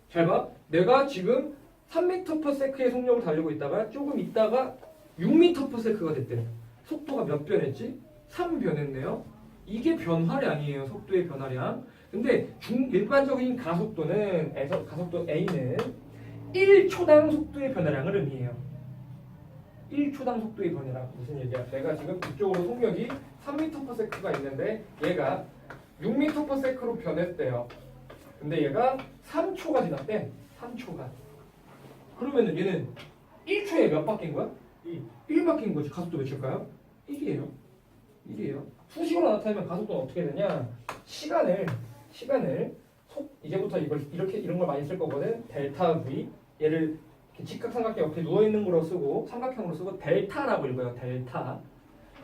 잘 봐. 내가 지금 3m/s의 속력을 달리고 있다가 조금 있다가 6m/s가 됐대. 속도가 몇 변했지? 3변했네요. 이게 변화량이에요. 속도의 변화량. 근데 일반적인 가속도는 가속도 A는 1초당 속도의 변화량을 의미해요. 1초당 속도의 변화량. 무슨 얘기야? 내가 지금 이쪽으로 속력이 3m/s가 있는데 얘가 6m/s로 변했대요. 근데 얘가 3초가 지났대. 3초가. 그러면은 얘는 1초에 몇 바뀐 거야? 1 바뀐 거지. 가속도 몇일까요? 1이에요. 1이에요. 수식으로 나타내면 가속도는 어떻게 되냐? 시간을 이제부터 이런 걸 많이 쓸 거거든. 델타 V. 얘를 이렇게 직각삼각형 옆에 누워 있는 거로 쓰고 삼각형으로 쓰고 델타라고 읽어요. 델타.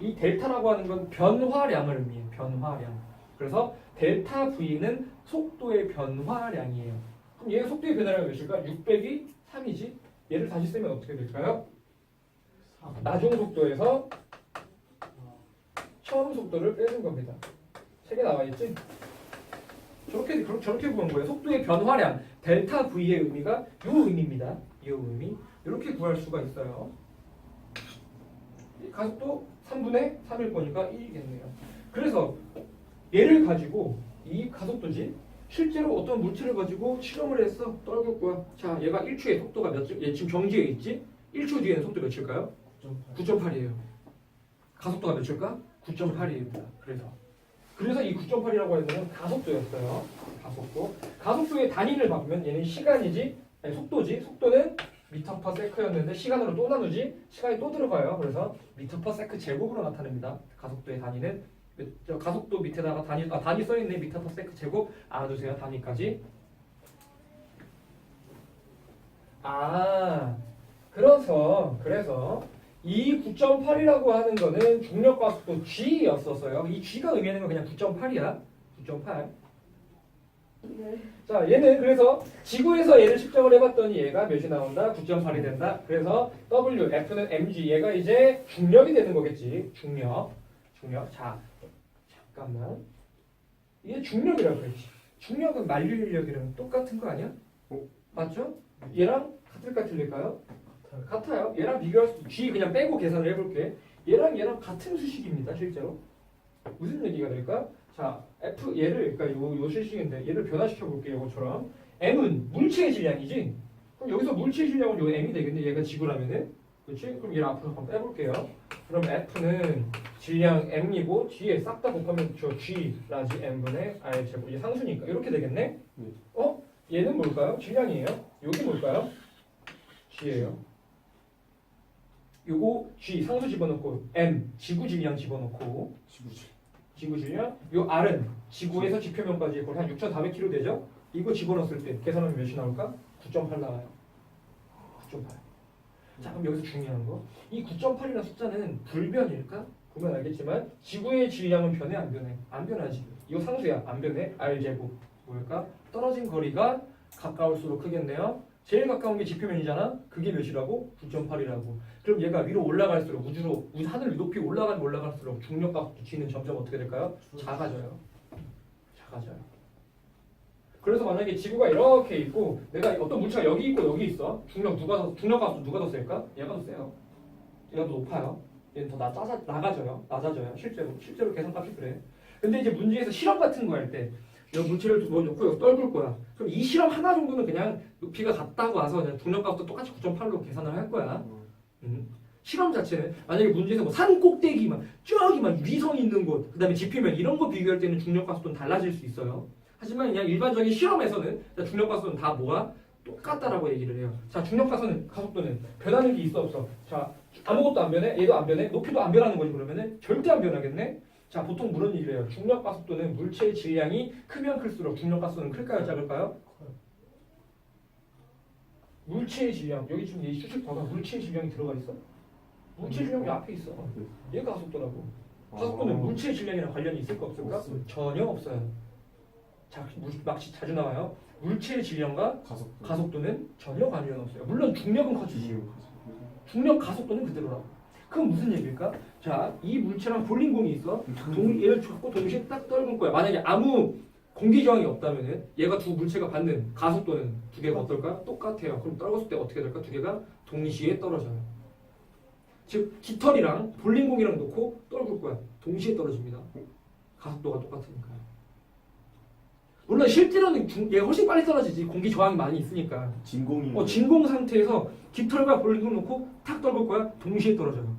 이 델타라고 하는 건 변화량을 의미해요. 변화량. 그래서 델타 V는 속도의 변화량이에요. 그럼 얘의 속도의 변화량이 몇일까? 600이 3이지. 얘를 다시 쓰면 어떻게 될까요? 나중 속도에서 처음 속도를 빼는 겁니다. 책에 나와 있지? 저렇게 구한 거예요. 속도의 변화량 델타 V의 의미가 요 의미입니다. 이 의미 이렇게 구할 수가 있어요. 이 가속도 3분의 3일 거니까 1이겠네요. 그래서 얘를 가지고 이 가속도지 실제로 어떤 물체를 가지고 실험을 했어. 떨굴 거야. 자, 얘가 1초의 속도가 얘 지금 정지에 있지? 1초 뒤에는 속도 몇일까요? 9.8이에요. 가속도가 몇일까? 9.8입니다. 그래서 이 9.8이라고 하는 건 가속도였어요. 가속도의 단위를 바꾸면 얘는 시간이지, 아니 속도지. 속도는 m/s였는데 시간으로 또 나누지. 시간이 또 들어가요. 그래서 m/s 제곱으로 나타냅니다. 가속도의 단위는 가속도 밑에다가 단위 써있네. m/s 제곱 알아두세요. 단위까지. 그래서 이 9.8이라고 하는 거는 중력 가속도 G였었어요. 이 G가 의미하는 건 그냥 9.8이야. 9.8. 자, 얘는 그래서 지구에서 얘를 측정을 해봤더니 얘가 몇이 나온다? 9.8이 된다. 그래서 W, F는 mg. 얘가 이제 중력이 되는 거겠지. 중력. 자, 잠깐만. 이게 중력이라고 그랬지. 중력은 만류인력이랑 똑같은 거 아니야? 맞죠? 얘랑 같을까 틀릴까요? 같아요. 얘랑 비교할 수 G 그냥 빼고 계산을 해볼게. 얘랑 같은 수식입니다. 실제로. 무슨 얘기가 될까? 자, F 얘를 그러니까 요 실식인데 얘를 변화시켜 볼게요. 이것처럼 M은 물체의 질량이지. 그럼 여기서 물체의 질량은 요 M이 되겠네. 얘가 지구라면은. 그렇지? 그럼 얘를 앞으로 한번 빼볼게요. 그럼 F는 질량 M이고 뒤에 싹 다 곱하면 저 G 라지 M분의 R 제곱. 이게 상수니까 이렇게 되겠네. 얘는 뭘까요? 질량이에요. 여기 뭘까요? G예요. 요거 G 상수 집어넣고 M 지구 질량 집어넣고 지구 질량. 요 R은 지구에서 지표면까지 거의 한 6,400km 되죠? 이거 집어넣었을 때 계산하면 몇이 나올까? 9.8 나와요. 9.8. 자, 그럼 여기서 중요한 거. 이 9.8이라는 숫자는 불변일까? 보면 알겠지만 지구의 질량은 변해 안 변해? 안 변하지. 이거 상수야. 안 변해. R제곱. 뭘까? 떨어진 거리가 가까울수록 크겠네요. 제일 가까운 게 지표면이잖아. 그게 몇이라고? 9.8이라고. 그럼 얘가 위로 올라갈수록 하늘 높이 올라갈수록 중력 가속도 G는 점점 어떻게 될까요? 작아져요. 그래서 만약에 지구가 이렇게 있고 내가 어떤 물체가 여기 있고 여기 있어. 중력 가속도 누가 더 셀까? 얘가 더 세요. 얘가 더 높아요. 얘는 더 낮아져요. 실제로 계산값이 그래. 근데 이제 문제에서 실험 같은 거 할 때 여기 물체를 놓고 여기 떨굴 거야. 그럼 이 실험 하나 정도는 그냥 높이가 같다고 와서 그냥 중력값도 똑같이 9.8로 계산을 할 거야. 실험 자체는 만약에 문제에서 뭐 산 꼭대기만 저기만 위성 있는 곳, 그다음에 지표면 이런 거 비교할 때는 중력값도는 달라질 수 있어요. 하지만 그냥 일반적인 실험에서는 중력가속도는 다 뭐가 똑같다라고 얘기를 해요. 자, 가속도는 변하는 게 있어 없어? 자, 아무것도 안 변해? 얘도 안 변해? 높이도 안 변하는 거지. 그러면은 절대 안 변하겠네. 자, 보통 그런 얘기를 해요. 중력가속도는 물체의 질량이 크면 클수록 중력가속도는 클까요, 작을까요? 물체의 질량. 여기 지금 이 수식 봐봐. 물체의 질량이 들어가 있어? 물체의 질량이 앞에 있어. 얘가 가속도라고. 가속도는 물체의 질량이랑 관련이 있을까 없을까? 전혀 없어요. 자, 자주 나와요. 물체의 질량과 가속도는 전혀 관련 없어요. 물론 중력은 커지지. 중력 가속도는 그대로라고. 그건 무슨 얘기일까? 자, 이 물체랑 볼링공이 있어. 얘를 잡고 동시에 딱 떨굴 거야. 만약에 아무 공기 저항이 없다면은 얘가 두 물체가 받는 가속도는 두 개가 어떨까? 똑같아요. 그럼 떨궜을 때 어떻게 될까? 두 개가 동시에 떨어져요. 즉 깃털이랑 볼링공이랑 놓고 떨굴 거야. 동시에 떨어집니다. 가속도가 똑같으니까요. 물론 실제로는 얘가 훨씬 빨리 떨어지지. 공기 저항이 많이 있으니까. 진공이 진공 상태에서 깃털과 볼륨을 놓고 탁 떨굴 거야. 동시에 떨어져요.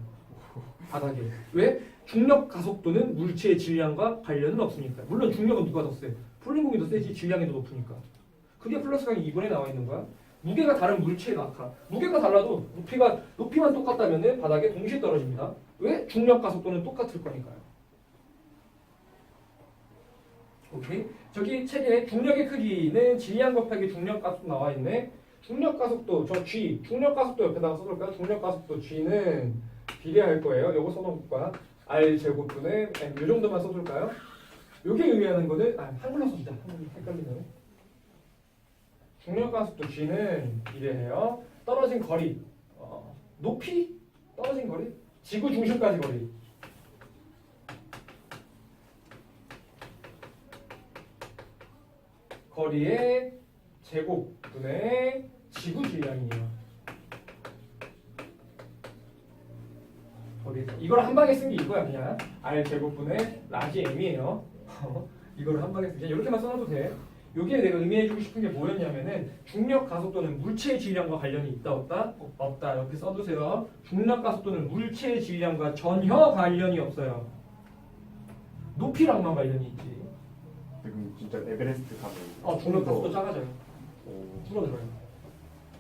바닥에. 왜? 중력 가속도는 물체의 질량과 관련은 없으니까. 물론 중력은 누가 더 세? 풀림공이 더 세지. 질량이 더 높으니까. 그게 플러스 강이 2번에 나와 있는 거야. 무게가 다른 물체의 낙하. 무게가 달라도 높이만 똑같다면 바닥에 동시에 떨어집니다. 왜? 중력 가속도는 똑같을 거니까요. 오케이. 저기 책에 중력의 크기는 질량 곱하기 중력 가속도 나와 있네. 중력 가속도 저 G, 중력 가속도 옆에다가 써둘까요? 중력 가속도 G는 비례할 거예요. 요거 써놓을까? R 제곱분의 M 요 정도만 써둘까요? 요게 의미하는 거는 한글로 써주자. 한글로 헷갈리네. 중력 가속도 G는 비례해요. 떨어진 거리, 높이, 떨어진 거리, 지구 중심까지 거리. 거리의 제곱분의 지구 질량이에요. 이걸 한 방에 쓴 게 이거야 그냥. R 제곱분의 라지 M이에요. 이걸 한 방에 쓴 게 이렇게만 써놔도 돼. 여기에 내가 의미해주고 싶은 게 뭐였냐면은 중력 가속도는 물체의 질량과 관련이 있다 없다? 없다. 이렇게 써두세요. 중력 가속도는 물체의 질량과 전혀 관련이 없어요. 높이랑만 관련이 있지. 지금 진짜 에베레스트 가면 중력 가속도 작아져요. 오, 줄어들어요.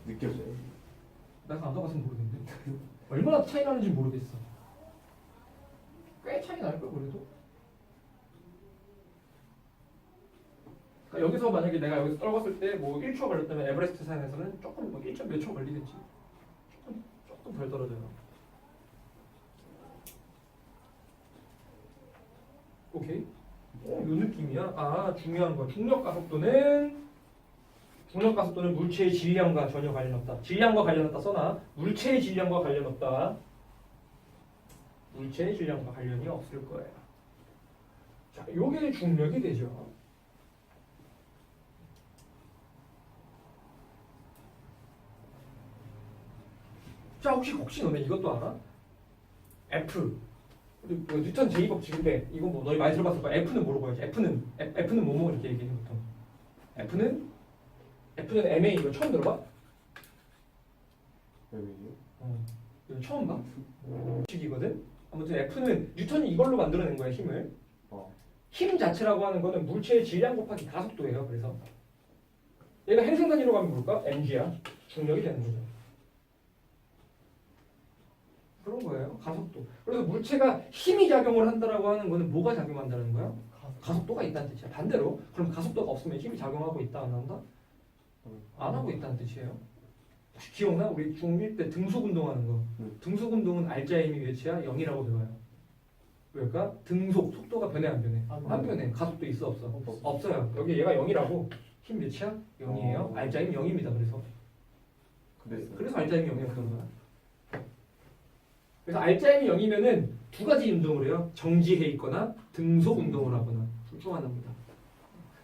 느껴져요. 내가 안 가봤으면 모르겠는데 얼마나 차이 나는지 모르겠어. 꽤 차이 날걸 그래도. 그러니까 여기서 만약에 내가 여기서 떨궜을 때 뭐 1초 걸렸다면 에베레스트 산에서는 조금 뭐 1점 몇 초 걸리겠지. 조금 덜 떨어져요. 오케이. 요 느낌이야. 중요한 거. 중력 가속도는 물체의 질량과 전혀 관련 없다. 질량과 관련 없다 써놔. 물체의 질량과 관련 없다. 물체의 질량과 관련이 없을 거예요. 자, 요게 중력이 되죠. 자, 혹시 너네 이것도 알아? F. 우리 뉴턴 제2법칙인데 이건 뭐 너희 많이 들어봤을 거야. F는 뭐라고 해야지? F는 뭐뭐 이렇게 얘기해 보통. F는 MA 이거 처음 들어봐? 이거 처음 봐? 식이거든. 아무튼 F는 뉴턴이 이걸로 만들어낸 거야 힘을. 힘 자체라고 하는 거는 물체의 질량 곱하기 가속도예요. 그래서 얘가 행성 단위로 가면 뭘까? mg야. 중력이 되는 거죠. 그런 거예요. 가속도. 그래서 물체가 힘이 작용을 한다라고 하는 거는 뭐가 작용한다는 거야? 가속도가 있다는 뜻이야. 반대로 그럼 가속도가 없으면 힘이 작용하고 있다 안 한다? 안 하고 있다는 뜻이에요. 혹시 기억나? 우리 중1 때 등속 운동하는 거. 등속 운동은 R자의 힘이 몇이야? 0이라고 배워요. 왜일까? 등속 속도가 변해 안 변해? 안 변해. 가속도 있어 없어? 없어요. 여기 얘가 0이라고 힘 몇이야? 0이에요. R자 힘 0입니다. 그래서 R자 힘이 0이었던 거야. 그래서 R자 힘이 0이면은 두 가지 운동을 해요. 정지해 있거나 등속 운동을 하거나 둘 중 하나입니다.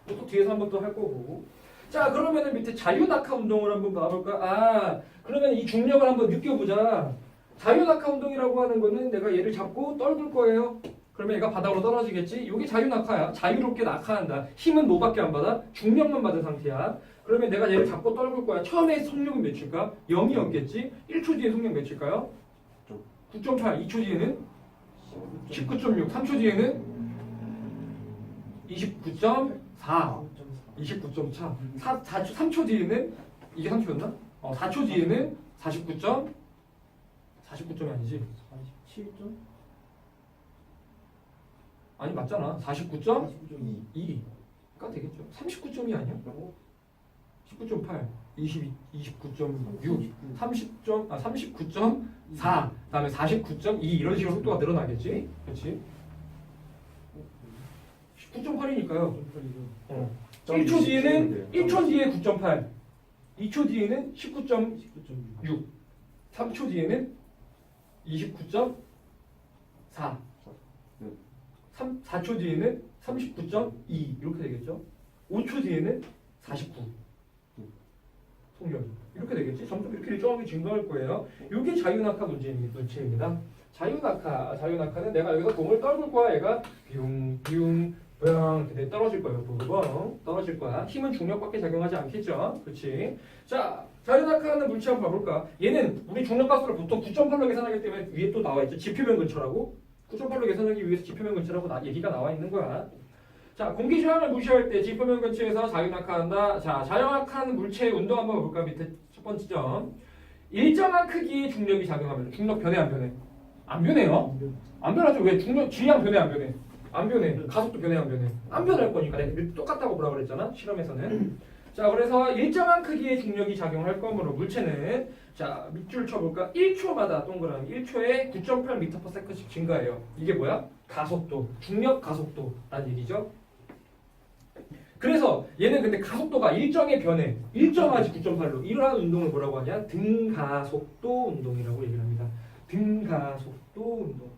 또 뒤에서 한번 또 할 거고. 자, 그러면은 밑에 자유낙하 운동을 한번 봐볼까? 그러면 이 중력을 한번 느껴보자. 자유낙하 운동이라고 하는 거는 내가 얘를 잡고 떨굴 거예요. 그러면 얘가 바닥으로 떨어지겠지? 이게 자유낙하야. 자유롭게 낙하한다. 힘은 뭐밖에 안 받아? 중력만 받은 상태야. 그러면 내가 얘를 잡고 떨굴 거야. 처음에 속력은 몇일까? 0이었겠지? 1초 뒤에 속력 몇일까요? 9.8. 2초 뒤에는 19.6. 3초 뒤에는 29.4. 29.4. 3초 뒤에는 이게 3초였나? 4초 뒤에는 49점이 아니지. 47점? 아니 맞잖아. 49.2가 되겠죠. 39점이 아니야? 19.8, 29.6, 39.4, 그다음에 49.2 이런 식으로 속도가 늘어나겠지. 그렇지? 9.8이니까요. 1초 뒤에는 1초 뒤에 9.8, 2초 뒤에는 19.6, 3초 뒤에는 29.4, 4초 뒤에는 39.2 이렇게 되겠죠. 5초 뒤에는 49 속력이 이렇게 되겠지. 점점 이렇게 일정하게 증가할 거예요. 이게 자유낙하 문제입니다. 자유낙하는 내가 여기서 공을 떨굴 거야. 얘가 비웅 이렇게 떨어질 거예요. 부부봉 떨어질 거야. 힘은 중력밖에 작용하지 않겠죠. 그렇지? 자, 자유낙하하는 물체 한번 봐볼까? 얘는 우리 중력가속도를 보통 9.8로 계산하기 때문에 위에 또 나와 있죠. 지표면 근처라고. 9.8로 계산하기 위해서 지표면 근처라고 얘기가 나와 있는 거야. 자, 공기 저항을 무시할 때 지표면 근처에서 자유낙하한다. 자, 자유낙하하는 물체의 운동 한번 볼까? 밑에 첫 번째 점. 일정한 크기의 중력이 작용하면 중력 변해 안 변해? 안 변해요. 안 변하죠. 왜? 중력 질량 변해 안 변해? 안 변해. 가속도 변해 안 변해? 안 변할 거니까 내가 똑같다고 보라 그랬잖아. 실험에서는. 자, 그래서 일정한 크기의 중력이 작용할 거므로 물체는 자, 밑줄 쳐볼까? 1초마다 동그라미 1초에 9.8m/s씩 증가해요. 이게 뭐야? 가속도, 중력 가속도라는 얘기죠. 그래서 얘는 근데 가속도가 일정의 변해, 일정하지 9.8로 이러한 운동을 뭐라고 하냐? 등가속도 운동이라고 얘기를 합니다. 등가속도 운동.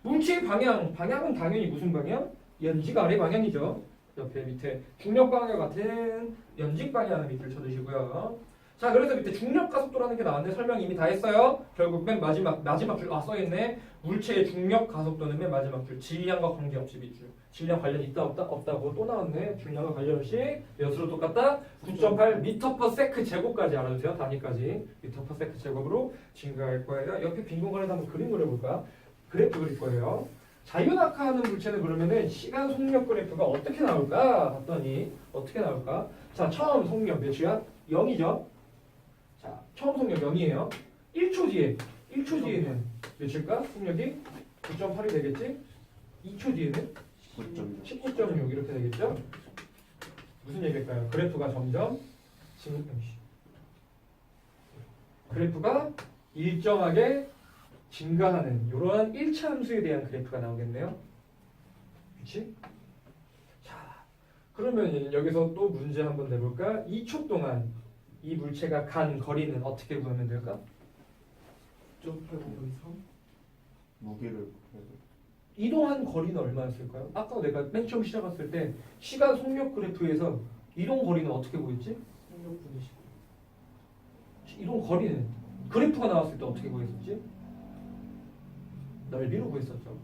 물체의 방향은 당연히 무슨 방향? 연직 아래 방향이죠. 옆에 밑에 중력 방향과 같은 연직 방향을 밑줄 쳐주시고요. 자, 그래서 밑에 중력 가속도라는 게 나왔는데 설명 이미 다 했어요. 결국 맨 마지막 줄 써있네. 물체의 중력 가속도는 맨 마지막 줄. 질량과 관계없이 밑줄. 질량 관련 있다 없다고 또 나왔네. 질량과 관련 없이 몇으로 똑같다? 9.8m/s 제곱까지 알아주세요. 단위까지 m/s 제곱으로 증가할 거예요. 옆에 빈 공간에다 한번 그림 그려볼까? 그래프 그릴 거예요. 자유낙하하는 물체는 그러면은 시간 속력 그래프가 어떻게 나올까? 봤더니 어떻게 나올까? 자, 처음 속력 몇이야? 0이죠. 자, 처음 속력 0이에요. 1초 뒤에는 몇일까? 속력이 9.8이 되겠지? 2초 뒤에는 19.6 이렇게 되겠죠? 무슨 얘기일까요? 그래프가 점점 그래프가 일정하게 증가하는 이러한 1차 함수에 대한 그래프가 나오겠네요. 그렇지? 자, 그러면 여기서 또 문제 한번 내볼까? 2초 동안 이 물체가 간 거리는 어떻게 구하면 될까? 9.8 곱하기 3? 무게를 이동한 거리는 얼마였을까요? 아까 내가 맨 처음 시작했을 때 시간 속력 그래프에서 이동 거리는 어떻게 보였지? 속력분의 10. 이동 거리는 그래프가 나왔을 때 어떻게 보였었지? 넓이로 구했었죠.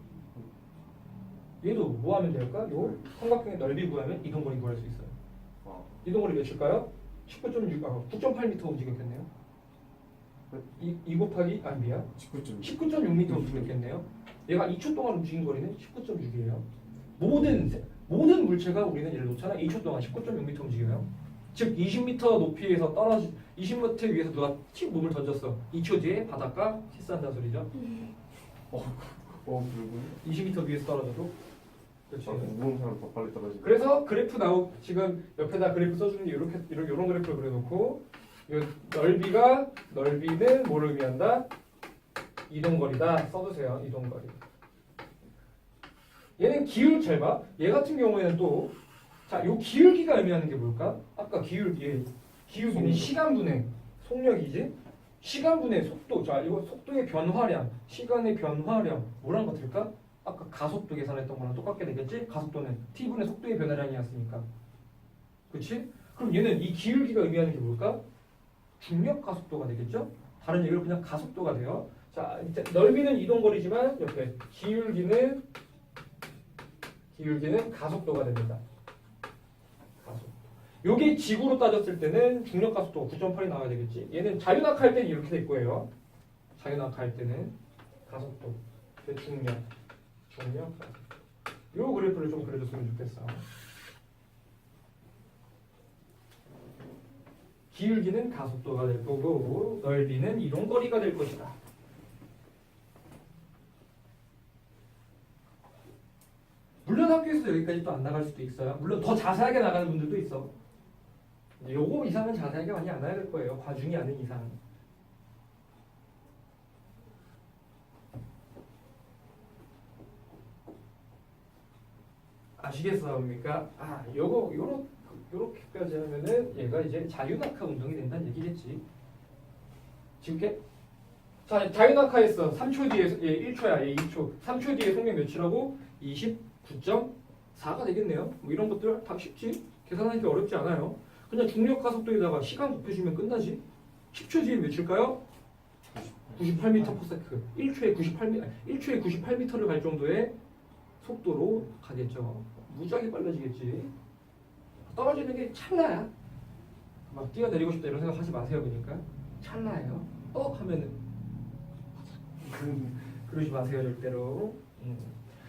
얘도 뭐 하면 될까? 요 삼각형의 넓이 구하면 이동 거리 구할 수 있어요. 이동 거리 몇일까요? 9.8m 움직였겠네요. 2 곱하기 미야 19.6m 움직였겠네요. 얘가 2초 동안 움직인 거리는 19.6이에요. 모든 물체가 우리는 얘를 놓잖아. 2초 동안 19.6m 움직여요. 즉 20m 높이에서 20m 위에서 누가 틱 몸을 던졌어. 2초 뒤에 바닷가 키스한다는 소리죠. 그리고 20m 위에서 떨어져도. 그렇지. 무거운 사람 더 빨리 떨어지고. 그래서 그래프 지금 옆에다 그래프 써주는 게 이런 그래프를 그려놓고 이 넓이는 뭐를 의미한다? 이동거리다 써두세요. 이동거리. 얘는 잘 봐. 얘 같은 경우에는 또 자, 요 기울기가 의미하는 게 뭘까? 아까 기울기는 시간분의 속력이지. 시간분의 속도. 자, 이거 속도의 변화량, 시간의 변화량 뭐랑 같을까? 아까 가속도 계산했던 거랑 똑같게 되겠지? 가속도는 t분의 속도의 변화량이었으니까. 그렇지? 그럼 얘는 이 기울기가 의미하는 게 뭘까? 중력 가속도가 되겠죠? 다른 얘기로 그냥 가속도가 돼요. 자, 이제 넓이는 이동거리지만 옆에 기울기는 가속도가 됩니다. 가속도. 요게 지구로 따졌을 때는 중력 가속도가 9.8이 나와야 되겠지? 얘는 자유낙하할 때는 이렇게 될 거예요. 자유낙하할 때는 가속도, 중력. 요 그래프를 좀 그려줬으면 좋겠어. 기울기는 가속도가 될 거고 넓이는 이동거리가 될 것이다. 물론 학교에서 여기까지 또 안 나갈 수도 있어요. 물론 더 자세하게 나가는 분들도 있어. 요거 이상은 자세하게 많이 안 나야 될 거예요. 과중이 아닌 이상. 아시겠습니까? 요렇게까지 하면은 얘가 이제 자유낙하 운동이 된다는 얘기겠지. 지금 자, 자유낙하했어. 3초 뒤에 얘 1초야. 얘 2초. 3초 뒤에 속력 몇이라고? 29.4가 되겠네요. 뭐 이런 것들 다 쉽지. 계산하기 어렵지 않아요. 그냥 중력 가속도에다가 시간 곱해주면 끝나지. 10초 뒤에 몇일까요? 98m/s. 1초에 98m를 갈 정도의 속도로 가겠죠. 무지하게 빨라지겠지. 떨어지는 게 찰나야. 막 뛰어내리고 싶다 이런 생각 하지 마세요. 그러니까 찰나예요. 하면은 그러지 마세요 절대로.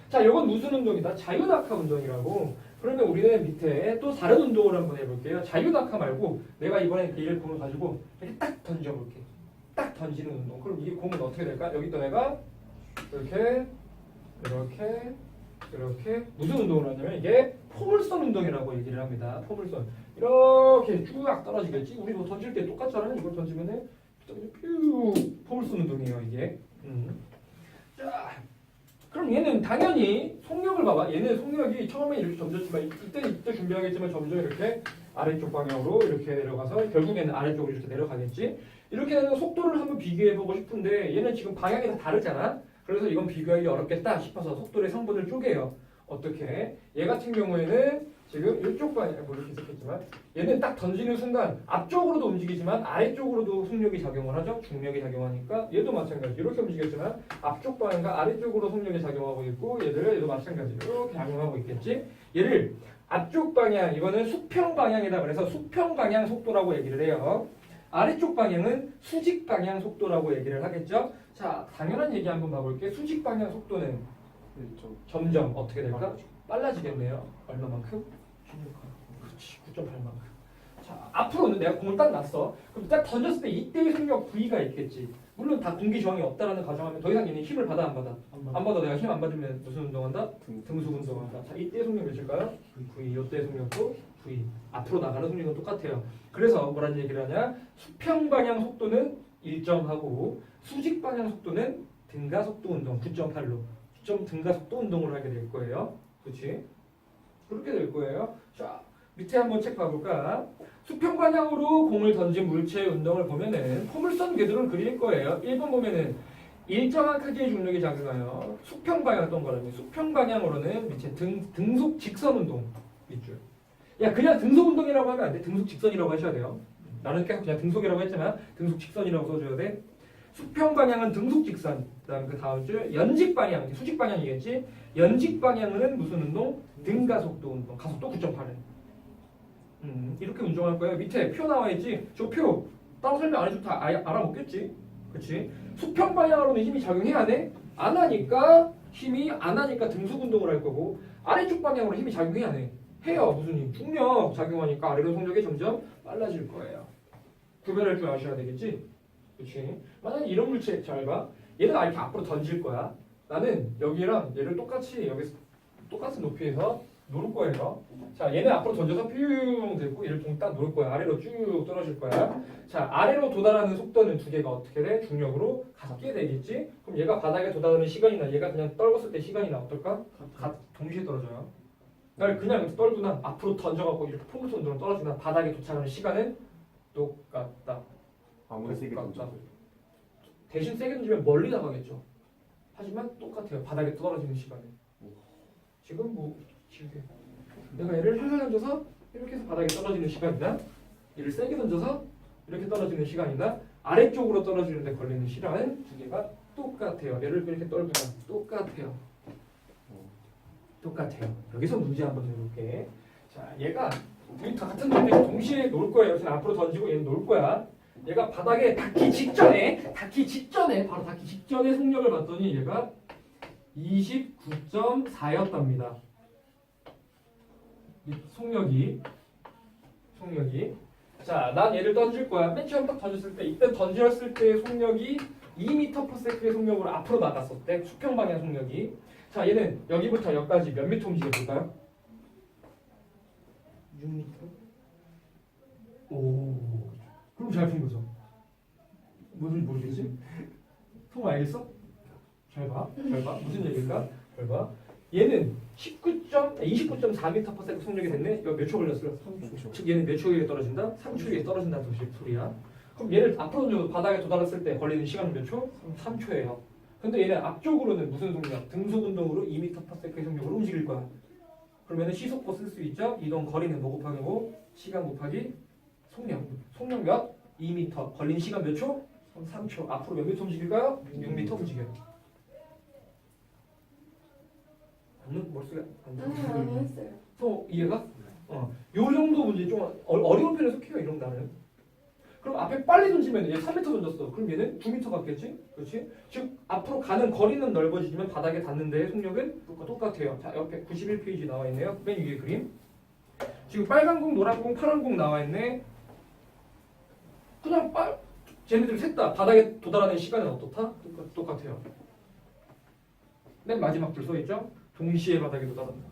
자, 이건 무슨 운동이다? 자유낙하 운동이라고. 그러면 우리는 밑에 또 다른 운동을 한번 해볼게요. 자유낙하 말고 내가 이번에 얘를 공을 가지고 이렇게 딱 던져볼게. 딱 던지는 운동. 그럼 이 공은 어떻게 될까? 여기다 내가 이렇게 무슨 운동을 하냐면 이게 포물선 운동이라고 얘기를 합니다. 포물선. 이렇게 쭉 떨어지겠지? 우리 뭐 던질 때 똑같잖아요. 이걸 던지면은 뾰 포물선 운동이에요 이게. 자, 그럼 얘는 당연히 속력을 봐봐. 얘는 속력이 처음에 이렇게 던졌지만 이때 준비하겠지만 점점 이렇게 아래쪽 방향으로 이렇게 내려가서 결국에는 아래쪽으로 이렇게 내려가겠지. 이렇게 되는 속도를 한번 비교해보고 싶은데 얘는 지금 방향이 다 다르잖아. 그래서 이건 비교하기 어렵겠다 싶어서 속도의 성분을 쪼개요. 어떻게? 얘 같은 경우에는 지금 이쪽 방향, 뭐 이렇게 있었겠지만 얘는 딱 던지는 순간 앞쪽으로도 움직이지만 아래쪽으로도 속력이 작용을 하죠. 중력이 작용하니까 얘도 마찬가지. 이렇게 움직였지만 앞쪽 방향과 아래쪽으로 속력이 작용하고 있고 얘도 마찬가지. 이렇게 작용하고 있겠지. 얘를 앞쪽 방향, 이거는 수평 방향이다. 그래서 수평 방향 속도라고 얘기를 해요. 아래쪽 방향은 수직 방향 속도라고 얘기를 하겠죠. 자, 당연한 얘기 한번 봐볼게. 수직 방향 속도는 점점 어떻게 될까? 빨라지겠네요. 얼마만큼? 16. 그렇지, 9.8만큼. 자, 앞으로는 내가 공을 딱 놨어. 그럼 딱 던졌을 때 이때의 속력 V가 있겠지. 물론 다 공기 저항이 없다라는 가정하면 더 이상 얘는 힘을 받아 안 받아? 안 받아. 내가 힘 안 받으면 무슨 운동한다? 등속 운동한다. 자, 이때의 속력 몇일까요? V. 이때의 속력도 V. 앞으로 나가는 속력은 똑같아요. 그래서 뭐라는 얘기를 하냐? 수평 방향 속도는 일정하고 수직 방향 속도는 등가속도 운동 9.8로 등가속도 운동을 하게 될 거예요. 그렇지? 그렇게 될 거예요. 자, 밑에 한번 책 봐볼까? 수평 방향으로 공을 던진 물체의 운동을 보면은 포물선 궤도를 그릴 거예요. 1번 보면은 일정한 크기의 중력이 작용하여 수평 방향 동그라미. 수평 방향으로는 밑에 등속 직선 운동 밑줄. 야, 그냥 등속 운동이라고 하면 안 돼. 등속 직선이라고 하셔야 돼요. 나는 계속 그냥 등속이라고 했지만 등속 직선이라고 써줘야 돼. 수평 방향은 등속 직선. 그다음 그 다음 줄 연직 방향, 수직 방향이겠지. 연직 방향은 무슨 운동? 등가속도 운동. 가속도 9.8은. 이렇게 운동할 거예요. 밑에 표 나와 있지. 저 표 따로 설명 안 해도 다 알아먹겠지. 그렇지? 수평 방향으로는 힘이 작용해야 돼. 안 하니까 등속 운동을 할 거고 아래쪽 방향으로 힘이 작용해야 돼. 해요. 무슨 힘? 중력 작용하니까 아래로 속력이 점점 빨라질 거예요. 구별할 줄 아셔야 되겠지. 그렇지? 만약에 이런 물체 잘 봐. 얘는 이렇게 앞으로 던질 거야. 나는 여기랑 얘를 똑같이 여기 똑같은 높이에서 놓을 거예요. 자, 얘는 앞으로 던져서 퓨 되고 얘를 딱 놓을 거야. 아래로 쭉 떨어질 거야. 자, 아래로 도달하는 속도는 두 개가 어떻게 돼? 중력으로 같게 되겠지? 그럼 얘가 바닥에 도달하는 시간이나 얘가 그냥 떨궜을 때 시간이나 어떨까? 동시에 떨어져요. 그러니까 그냥 떨구나 앞으로 던져갖고 이렇게 포물선으로 떨어지나 바닥에 도착하는 시간은 똑같다. 아무리 세게 던져도 대신 세게 던지면 멀리 나가겠죠. 하지만 똑같아요. 바닥에 떨어지는 시간은. 지금 뭐 길게 내가 얘를 살살 던져서 이렇게 해서 바닥에 떨어지는 시간이나 얘를 세게 던져서 이렇게 떨어지는 시간이나 아래쪽으로 떨어지는데 걸리는 시간은 두 개가 똑같아요. 얘를 이렇게 떨구나 똑같아요. 여기서 문제 한번 해볼게. 자, 얘가 둘이 다 같은 동네에 동시에 놓을 거예요. 그래서 앞으로 던지고 얘는 놓을 거야. 얘가 바닥에 닿기 직전에 바로 닿기 직전에 속력을 봤더니 얘가 29.4였답니다. 속력이. 자, 난 얘를 던질 거야. 맨 처음 딱 던졌을 때 이때 던졌을 때의 속력이 2m/s의 속력으로 앞으로 나갔었대. 수평 방향 속력이. 자, 얘는 여기부터 여기까지 몇 미터 움직여 볼까요? 6m. 오, 그럼 잘 푼 거죠. 무슨 모르겠지? 통 알겠어? 잘 봐. 무슨 얘기일까? 잘 봐. 얘는 29.4m/s 속력이 됐네. 이거 몇 초 걸렸어요? 3초. 즉 얘는 몇 초 위에 떨어진다? 3초 위에 떨어진다는 소리야. 그럼 얘를 앞으로 던져 바닥에 도달했을 때 걸리는 시간은 몇 초? 3초예요. 근데 얘는 앞쪽으로는 무슨 속력? 등속 운동으로 2m/s의 속력으로 움직일 거야. 그러면은 시속도 쓸 수 있죠? 이동 거리는 뭐 곱하기 뭐? 시간 곱하기 속력 몇? 2m. 걸린 시간 몇 초? 3초. 앞으로 몇 미터 움직일까요? 6m 움직여요. 머릿속에 안 많이 했어요. 이해가? 요 정도 문제 좀 어려운 편에 속해요, 이런 나는. 그럼 앞에 빨리 던지면 얘 3m 던졌어. 그럼 얘는 9m 갔겠지? 그렇지? 즉 앞으로 가는 거리는 넓어지지만 바닥에 닿는 데의 속력은 똑같아요. 자, 옆에 91페이지 나와 있네요. 맨 위에 그림. 지금 빨간 공, 노란 공, 파란 공 나와 있네. 그냥 쟤네들 셋 다 바닥에 도달하는 시간은 어떻다? 똑같아요. 맨 마지막 줄 써있죠? 동시에 바닥에 도달한다.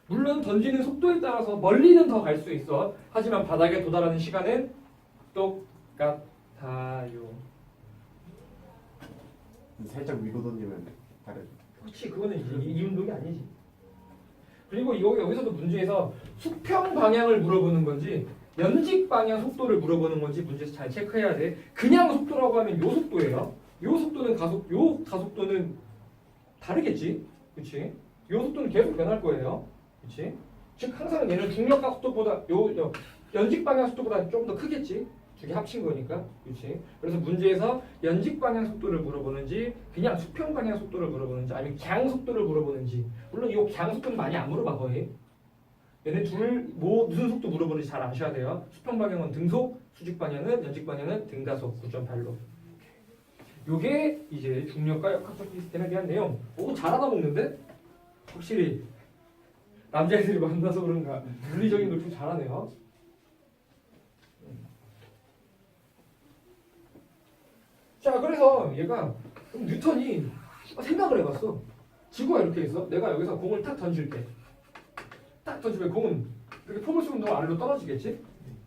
물론 던지는 속도에 따라서 멀리는 더 갈 수 있어. 하지만 바닥에 도달하는 시간은 똑같아요. 살짝 위로 던지면 다르죠. 그렇지, 그거는 이 운동이 아니지. 그리고 여기서도 문제에서 수평 방향을 물어보는 건지 연직 방향 속도를 물어보는 건지 문제에서 잘 체크해야 돼. 그냥 속도라고 하면 요 속도예요. 요 속도는 요 가속도는 다르겠지, 그렇지? 요 속도는 계속 변할 거예요, 그렇지? 즉 항상 얘는 중력 가속도보다 요 연직 방향 속도보다 좀 더 크겠지. 두 개 합친 거니까, 그렇지? 그래서 문제에서 연직 방향 속도를 물어보는지, 그냥 수평 방향 속도를 물어보는지, 아니면 갱 속도를 물어보는지. 물론 이 갱 속도는 많이 안 물어봐 거의. 얘네 무슨 속도 물어보는지 잘 아셔야 돼요. 수평 방향은 등속, 수직 방향은 연직 방향은 등가속 9.8로. 요게 이제 중력과 역학적 시스템에 대한 내용. 오, 잘 알아먹는데? 확실히 남자애들이 만나서 그런가 물리적인 걸 좀 잘하네요. 자, 그래서 얘가 뉴턴이 생각을 해봤어. 지구가 이렇게 있어. 내가 여기서 공을 탁 던질게. 딱 던지면 공은 이렇게 포물선 운동 아래로 떨어지겠지?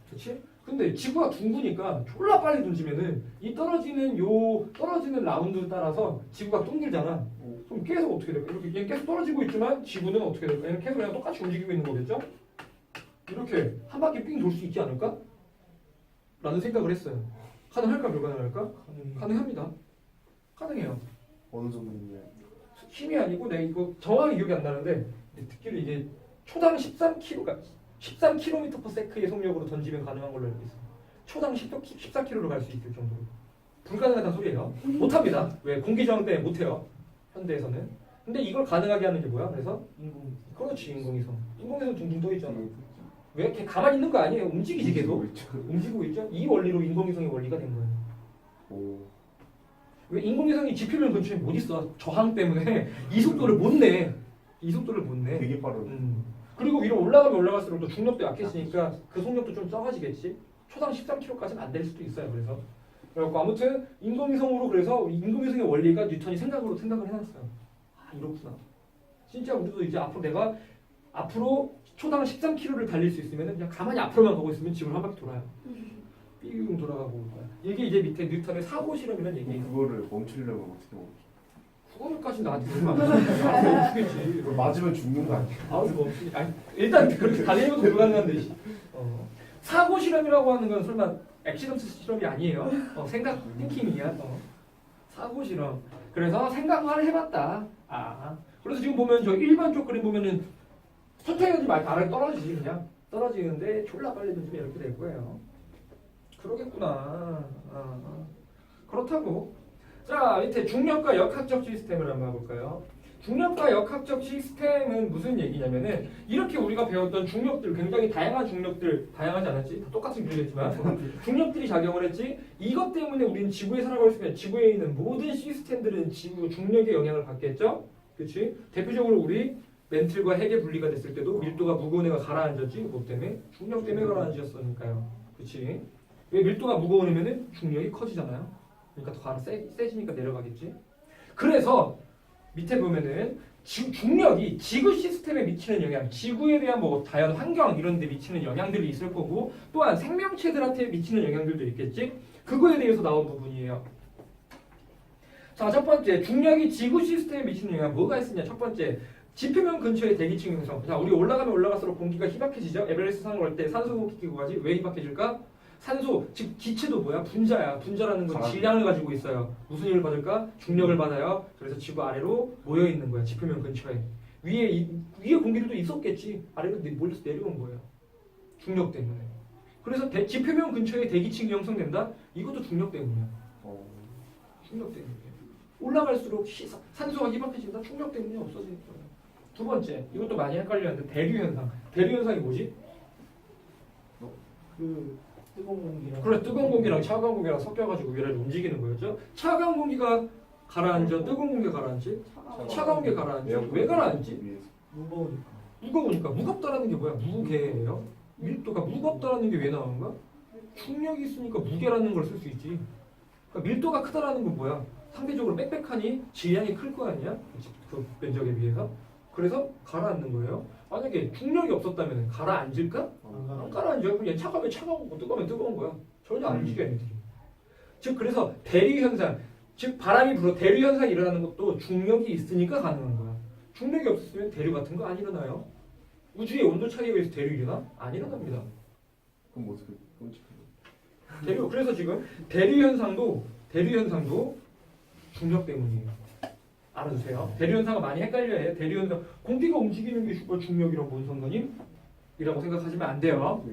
그렇지? 근데 지구가 둥그니까 졸라 빨리 던지면은 이 떨어지는 라운드 따라서 지구가 둥글잖아. 그럼 계속 어떻게 될까? 이렇게 얘는 계속 떨어지고 있지만 지구는 어떻게 될까? 얘는 계속 그냥 똑같이 움직이고 있는 거겠죠? 이렇게 한 바퀴 삥 돌 수 있지 않을까? 라는 생각을 했어요. 가능할까 불가능할까? 가능합니다. 가능해요. 어느 정도인가요? 힘이 아니고 내가 이거 정확히 기억이 안 나는데 듣기로 이게 초당 13km/s의 속력으로 던지면 가능한 걸로 알고 있어요. 초당 14km로 갈 수 있을 정도로. 불가능하다는 소리예요. 못합니다. 왜? 공기 저항 때문에 못해요. 현대에서는. 근데 이걸 가능하게 하는 게 뭐야? 그래서 그렇지, 인공위성. 인공위성 둥둥 떠 있잖아. 왜? 이렇게 가만히 있는 거 아니에요. 움직이지 계속. 움직이고 있죠. 이 원리로 인공위성의 원리가 된 거예요. 오. 왜? 인공위성이 지표면 근처에 못 있어. 저항 때문에 이 속도를 못 내. 이 속도를 못 내. 되게 빠른. 그리고 위로 올라가면 올라갈수록 또 중력도 약해지니까 그 속력도 좀 적어지겠지. 초당 13km까지는 안 될 수도 있어요. 그래서 아무튼 인공위성으로 그래서 인공위성의 원리가 뉴턴이 생각을 해놨어요. 아, 이렇구나. 진짜 우리도 이제 앞으로 초당 13km를 달릴 수 있으면 그냥 가만히 앞으로만 가고 있으면 지구를 한 바퀴 돌아요. 삐용 돌아가고 올 거야. 이게 이제 밑에 뉴턴의 사고 실험이라는 얘기예요. 그거를 멈추려면 어떻게 멈춰? 그거까지 나한테 설마 안 멈추겠지. 그거 맞으면 죽는 거 아니야? 아우 멈추지. 아니 일단 그렇게 달리는 것도 불가능한데. 사고 실험이라고 하는 건 설마 액시던트 실험이 아니에요. 생각 띵킹이야. 사고 실험. 그래서 생각을 해봤다. 그래서 지금 보면 저 1번 쪽 그림 보면은 천천히 던지면 아래로 떨어지지 그냥. 떨어지는데 졸라 빨리 던지면 이렇게 될 거예요. 그러겠구나. 그렇다고. 자, 밑에 중력과 역학적 시스템을 한번 볼까요? 중력과 역학적 시스템은 무슨 얘기냐면은 이렇게 우리가 배웠던 중력들, 굉장히 다양한 중력들, 다양하지 않았지? 다 똑같은 균이겠지만 중력들이 작용을 했지. 이것 때문에 우리는 지구에 살아가고 있으면 지구에 있는 모든 시스템들은 지구 중력의 영향을 받겠죠? 그렇지? 대표적으로 우리 멘틀과 핵의 분리가 됐을 때도 밀도가 무거운 애가 가라앉았지. 뭐 때문에? 중력 때문에 가라앉았으니까요. 그렇지? 왜 밀도가 무거운 애면은 중력이 커지잖아요. 그러니까 더 세지니까 내려가겠지. 그래서 밑에 보면은 중력이 지구 시스템에 미치는 영향, 지구에 대한 뭐 자연 환경 이런 데 미치는 영향들이 있을 거고 또한 생명체들한테 미치는 영향들도 있겠지. 그거에 대해서 나온 부분이에요. 자, 첫 번째 중력이 지구 시스템에 미치는 영향 뭐가 있으냐. 첫 번째 지표면 근처의 대기층 형성. 자, 우리 올라가면 올라갈수록 공기가 희박해지죠. 에베레스트 산을 올 때 산소 공기 끼고 가지. 왜 희박해질까? 산소, 즉 기체도 뭐야? 분자야. 분자라는 건 질량을 가지고 있어요. 무슨 힘을 받을까? 중력을 받아요. 그래서 지구 아래로 모여 있는 거야. 지표면 근처에. 위에 공기들도 있었겠지. 아래로 몰려서 내려온 거예요. 중력 때문에. 그래서 지표면 근처에 대기층이 형성된다. 이것도 중력 때문이야. 중력 때문이에요. 올라갈수록 산소가 희박해진다. 중력 때문에 없어지는 거예요. 두 번째, 이것도 많이 헷갈리는데 대류 현상. 대류 현상이 뭐지? 그 뜨거운 공기랑 그래, 뜨거운 공기랑 차가운 공기랑 섞여가지고 위를 움직이는 거였죠. 차가운 공기가 가라앉아, 뜨거운 공기가 가라앉지. 차가운 게 가라앉지. 왜 가라앉지? 위에서. 무거우니까. 무거우니까. 무겁다라는 게 뭐야? 무게예요. 밀도가 무겁다라는 게 왜 나오는가? 중력이 있으니까 무게라는 걸 쓸 수 있지. 그러니까 밀도가 크다라는 건 뭐야? 상대적으로 빽빽하니 질량이 클 거 아니야? 그 면적에 비해서. 그래서 가라앉는 거예요. 만약에 중력이 없었다면 가라앉을까? 안 가라앉아요. 그냥 차가우면 차가우고 뜨거우면 뜨거운 거야. 전혀 안 움직여 얘네들이. 즉 그래서 대류 현상, 즉 바람이 불어 대류 현상이 일어나는 것도 중력이 있으니까 가능한 거야. 중력이 없었으면 대류 같은 거 안 일어나요. 우주의 온도 차이에 의해서 대류 일어나? 안 일어납니다. 그럼 뭐 어떻게 끔찍해. 대류, 그래서 지금 대류 현상도 중력 때문이에요. 알아두세요. 대류 현상을 많이 헷갈려야 해요. 대류 현상, 공기가 움직이는 게 중력이랑 뭔 상관이라고 생각하시면 안 돼요.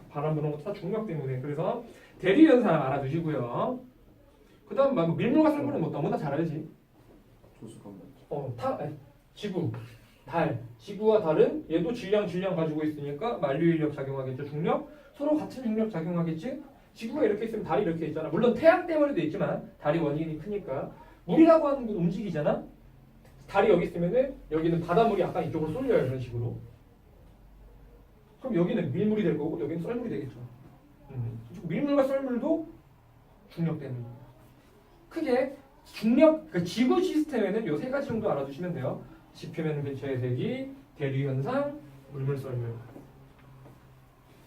바람 부는 것도 다 중력 때문에. 그래서 대류 현상 알아두시고요. 그다음 뭐 밀물과 썰물은 뭐 너무나 잘 알지. 조수관 맞죠? 지구, 달, 지구와 달은 얘도 질량 가지고 있으니까 만류인력 작용하겠죠. 중력 서로 같은 중력 작용하겠지. 지구가 이렇게 있으면 달이 이렇게 있잖아. 물론 태양 때문에도 있지만 달이 원인이 크니까. 물이라고 하는 건 움직이잖아. 달이 여기 있으면은 여기는 바닷물이 약간 이쪽으로 쏠려요. 이런 식으로. 그럼 여기는 밀물이 될 거고 여기는 썰물이 되겠죠. 밀물과 썰물도 중력 때문입니다. 크게 중력, 그 지구 시스템에는 요 세 가지 정도 알아두시면 돼요. 지표면 근처의 대기, 대류 현상, 물물 썰물.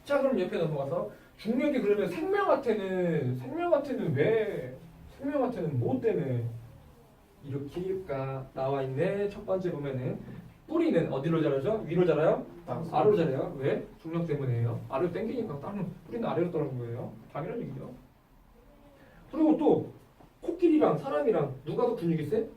자, 그럼 옆에 넘어가서 중력이 그러면 생명한테는 뭐 때문에 이렇게일까? 나와 있네. 첫 번째 보면은 뿌리는 어디로 자라죠? 위로 자라요? 아래로 자라요. 왜? 중력 때문에요. 아래로 당기니까 땅은 뿌리는 아래로 떨어진 거예요. 당연한 얘기죠. 그리고 또 코끼리랑 사람이랑 누가 더 근육이 세?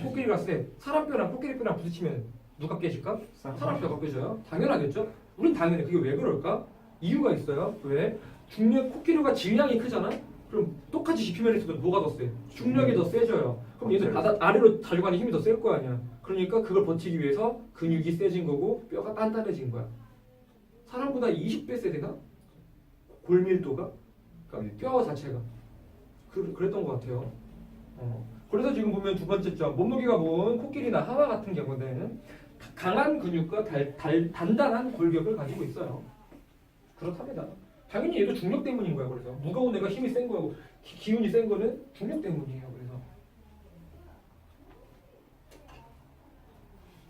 코끼리가 세. 사람 뼈랑 코끼리 뼈랑 부딪히면 누가 깨질까? 사람 뼈가 깨져요. 당연하겠죠. 우린 당연해. 그게 왜 그럴까? 이유가 있어요. 왜? 코끼리가 질량이 크잖아. 그럼 똑같이 지표면에 있어도 뭐가 더 세? 중력이 더 세져요. 그럼 얘는 아래로 달려가는 힘이 더 셀 거 아니야. 그러니까 그걸 버티기 위해서 근육이 세진 거고 뼈가 단단해진 거야. 사람보다 20배 세되나? 골밀도가? 그러니까 뼈 자체가. 그랬던 것 같아요. 그래서 지금 보면 두 번째 점, 몸무게가 무거운 코끼리나 하마 같은 경우는 강한 근육과 단단한 골격을 가지고 있어요. 그렇답니다. 당연히 얘도 중력 때문인 거야. 그래서 무거운 애가 힘이 센 거고 기운이 센 거는 중력 때문이에요. 그래서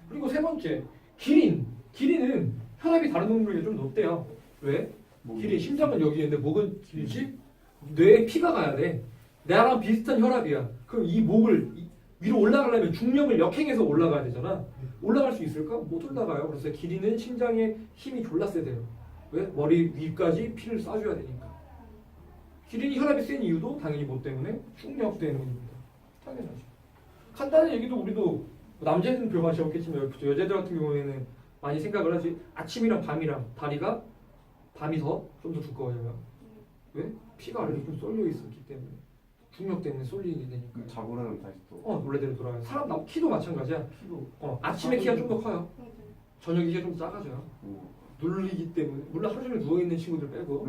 그리고 세 번째, 기린은 혈압이 다른 동물에게 좀 높대요. 왜? 기린 심장은 여기 있는데 목은 길지? 뇌에 피가 가야 돼. 나랑 비슷한 혈압이야. 그럼 이 목을 위로 올라가려면 중력을 역행해서 올라가야 되잖아. 올라갈 수 있을까? 못 올라가요. 그래서 기린은 심장에 힘이 졸라 세대요. 왜? 머리 위까지 피를 쏴줘야 되니까. 기린이 혈압이 센 이유도 당연히 뭐 때문에? 중력 때문입니다. 당연하죠. 간단한 얘기도 우리도 남자애들은 별 맛이 없겠지만 여자들 같은 경우에는 많이 생각을 하지. 아침이랑 밤이랑 다리가 밤이 좀 더 두꺼워져요. 왜? 피가 아래로 좀 쏠려 있었기 때문에. 중력 때문에 쏠리게 되니까. 자고 나면 다시 또. 원래대로 돌아가요. 사람 키도 마찬가지야. 아침에 키가 좀 더 커요. 저녁에 키가 좀 작아져요. 눌리기 때문에. 물론 하루 종일 누워 있는 친구들 빼고,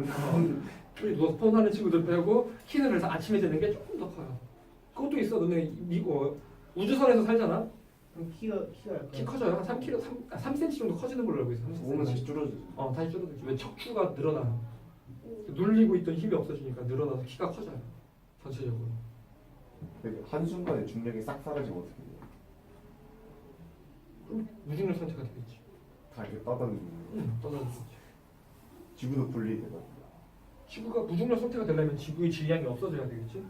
누워서 폰 하는 친구들 빼고 키는 그래서 아침에 되는 게 조금 더 커요. 그것도 있어. 너네 우주선에서 살잖아. 그럼 키가 약간 키 커져요. 한 3kg, 3cm 정도 커지는 걸로 알고 있어. 오면 다시 줄어들지. 다시 줄어들지. 왜 척추가 늘어나요. 눌리고 있던 힘이 없어지니까 늘어나서 키가 커져요. 전체적으로. 한순간에 중력이 싹 사라지면 어떻게 돼요? 그럼 무중력 상태가 되겠지. 다 이렇게 떠다니는 거예요? 떠다니겠지. 지구도 분리되고. 지구가 무중력 상태가 되려면 지구의 질량이 없어져야 되겠지.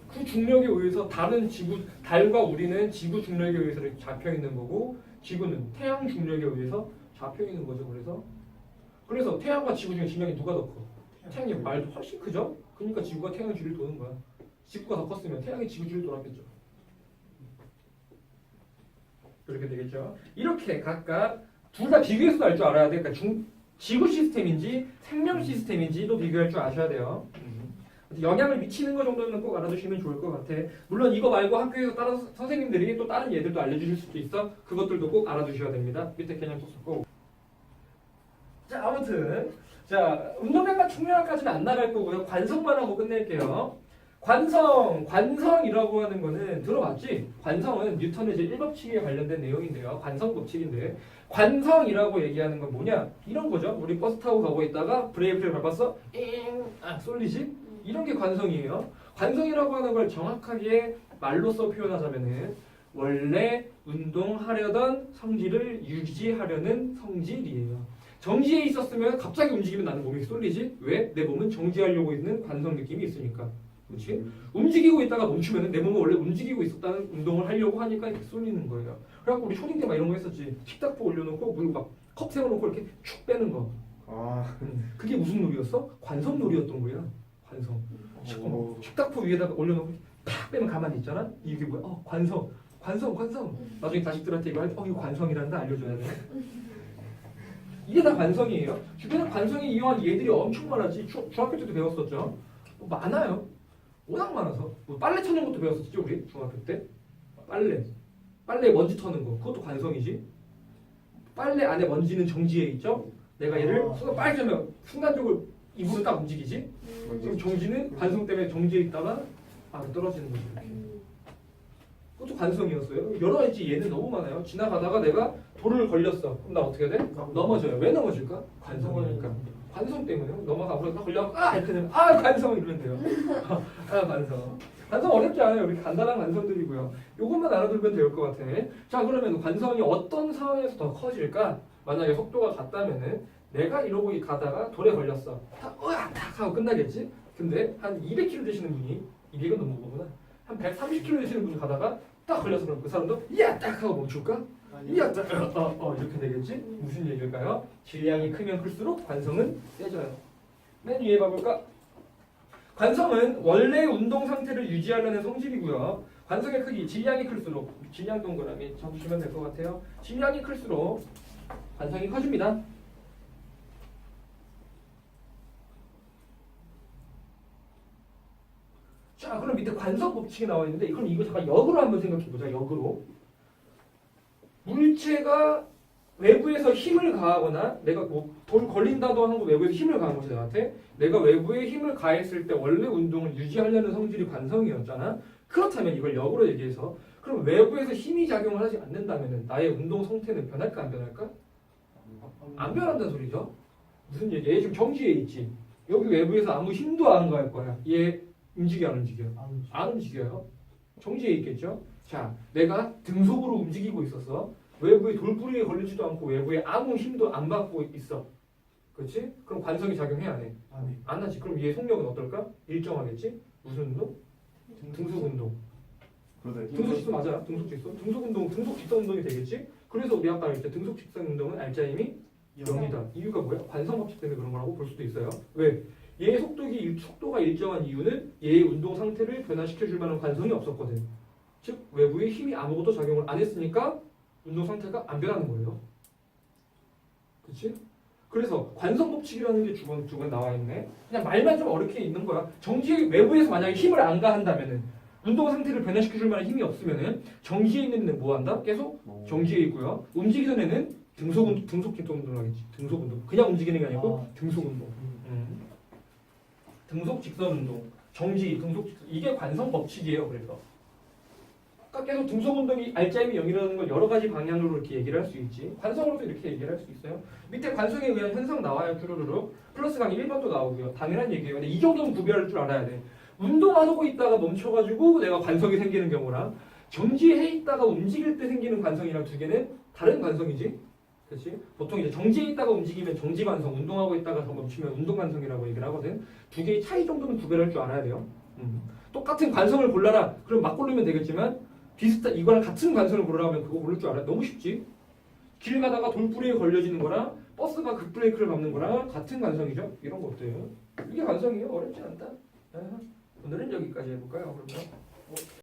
그 중력에 의해서 달과 우리는 지구 중력에 의해서 잡혀 있는 거고, 지구는 태양 중력에 의해서 잡혀 있는 거죠. 그래서 태양과 지구 중에 질량이 누가 더 커? 태양이 말도 훨씬 크죠? 그러니까 지구가 태양 주위를 도는 거야. 지구가 더 컸으면 태양이 지구 주위를 돌았겠죠. 이렇게 되겠죠. 이렇게 각각 둘 다 비교해서 알 줄 알아야 돼. 그러니까 지구 시스템인지 생명 시스템인지도 비교할 줄 아셔야 돼요. 영향을 미치는 거 정도는 꼭 알아두시면 좋을 것 같아. 물론 이거 말고 학교에서 다른 선생님들이 또 다른 예들도 알려주실 수도 있어. 그것들도 꼭 알아두셔야 됩니다. 밑에 개념 썼고. 자, 아무튼 자 운동량과 충량까지는 안 나갈 거고요. 관성만 하고 끝낼게요. 관성이라고 하는 거는 들어봤지? 관성은 뉴턴의 제1법칙에 관련된 내용인데요. 관성 법칙인데 관성이라고 얘기하는 건 뭐냐? 이런 거죠. 우리 버스 타고 가고 있다가 브레이크를 밟았어? 쏠리지? 이런 게 관성이에요. 관성이라고 하는 걸 정확하게 말로써 표현하자면은 원래 운동하려던 성질을 유지하려는 성질이에요. 정지해 있었으면 갑자기 움직이면 나는 몸이 쏠리지? 왜? 내 몸은 정지하려고 있는 관성 느낌이 있으니까. 그렇지? 움직이고 있다가 멈추면 내 몸은 원래 움직이고 있었다는 운동을 하려고 하니까 이렇게 쏠리는 거예요. 그래갖고 우리 초딩 때 막 이런 거 했었지. 식탁보 올려놓고 물 막 컵 세워놓고 이렇게 축 빼는 거. 그게 무슨 놀이였어? 관성 놀이였던 거야. 관성. 식탁보 위에다가 올려놓고 팍 빼면 가만히 있잖아. 이게 뭐야? 관성. 나중에 자식들한테 이거 이거 관성이란다 알려줘야 돼. 이게 다 관성이에요. 주변에 관성에 이용한 얘들이 엄청 많았지. 중학교 때도 배웠었죠. 많아요. 워낙 많아서. 뭐 빨래 터는 것도 배웠었죠 우리 중학교 때. 빨래 먼지 터는 거 그것도 관성이지. 빨래 안에 먼지는 정지해 있죠. 내가 얘를 순간 빨리 하면 순간적으로 입으로 딱 움직이지. 그럼 정지는 관성 때문에 정지해 있다가 떨어지는 거죠. 이렇게. 그것도 관성이었어요. 여러 가지 얘는 너무 많아요. 지나가다가 내가 돌을 걸렸어. 그럼 나 어떻게 돼? 넘어져요. 왜 넘어질까? 관성이니까. 관성 때문에 넘어가고 걸려 이렇게 되면 관성 이러면 돼요. 관성 어렵지 않아요. 우리 간단한 관성들이고요. 요것만 알아두면 될 것 같아. 자, 그러면 관성이 어떤 상황에서 더 커질까? 만약에 속도가 같다면은 내가 이러고 가다가 돌에 걸렸어. 탁 하고 끝나겠지? 근데 한 200km 되시는 분이 200은 너무 무거구나. 한 130km 되시는 분이 가다가 딱 걸려서 그럼 그 사람도 딱 하고 멈출까? 이렇게 되겠지? 무슨 얘기일까요? 질량이 크면 클수록 관성은 세져요. 맨 위에 봐볼까? 관성은 원래 운동 상태를 유지하려는 성질이고요. 관성의 크기, 질량이 클수록 질량 동그라미 적으시면 될 것 같아요. 질량이 클수록 관성이 커집니다. 자, 그럼 밑에 관성 법칙이 나와 있는데 그럼 이거 잠깐 역으로 한번 생각해 보자. 역으로. 물체가 외부에서 힘을 가하거나 내가 돌 걸린다도 하는 거 외부에서 힘을 가한 거지 나한테. 내가 외부에 힘을 가했을 때 원래 운동을 유지하려는 성질이 관성이었잖아. 그렇다면 이걸 역으로 얘기해서 그럼 외부에서 힘이 작용을 하지 않는다면 나의 운동 성태는 변할까 안 변할까? 안 변한다는 소리죠. 무슨 얘기? 얘 지금 정지해 있지. 여기 외부에서 아무 힘도 안 가할 거야. 얘 움직여 안 움직여? 안 움직여요. 정지해 있겠죠. 자, 내가 등속으로 움직이고 있었어. 외부에 돌부리에 걸리지도 않고 외부에 아무 힘도 안 받고 있어. 그렇지? 그럼 관성이 작용해 안 해? 안 하지. 그럼 얘 속력은 어떨까? 일정하겠지? 무슨 운동? 등속 운동. 등속 직선 맞아. 등속 직선. 등속 운동, 등속 직선 운동이 되겠지? 그래서 우리 아까 했을 때 등속 직선 운동은 알짜힘이 0이다. 이유가 뭐야? 관성 법칙 때문에 그런 거라고 볼 수도 있어요. 왜? 얘의 속도가 일정한 이유는 얘의 운동 상태를 변화시켜 줄 만한 관성이 없었거든. 즉 외부에 힘이 아무것도 작용을 안 했으니까 운동 상태가 안 변하는 거예요. 그렇지? 그래서 관성 법칙이라는 게 두 번 나와 있네. 그냥 말만 좀 어렵게 있는 거야. 정지에 외부에서 만약에 힘을 안 가한다면은 운동 상태를 변화시켜 줄 만한 힘이 없으면은 정지에 있는 애는 뭐 한다? 계속 정지에 있고요. 움직이기 전에는 등속 직선 운동을 하겠지. 등속 운동. 그냥 움직이는 게 아니고 등속 운동. 등속 직선 운동. 정지, 등속 직선. 이게 관성 법칙이에요. 그래서 계속 등속 운동이 알짜임이 0이라는 걸 여러 가지 방향으로 이렇게 얘기를 할 수 있지. 관성으로도 이렇게 얘기를 할 수 있어요. 밑에 관성에 의한 현상 나와요. 쭈루루룩. 플러스 강의 1번도 나오고요. 당연한 얘기예요. 근데 이 정도는 구별할 줄 알아야 돼. 운동하고 있다가 멈춰가지고 내가 관성이 생기는 경우랑 정지해 있다가 움직일 때 생기는 관성이랑 두 개는 다른 관성이지. 그렇지? 보통 이제 정지해 있다가 움직이면 정지 관성, 운동하고 있다가 더 멈추면 운동 관성이라고 얘기를 하거든. 두 개의 차이 정도는 구별할 줄 알아야 돼요. 똑같은 관성을 골라라. 그럼 막 고르면 되겠지만 이거랑 같은 관성을 고르라면 그거 고를 줄 알아요. 너무 쉽지. 길 가다가 돌부리에 걸려지는 거랑 버스가 급브레이크를 밟는 거랑 같은 관성이죠. 이런 것들. 이게 관성이에요. 어렵지 않다. 오늘은 여기까지 해볼까요? 그러면.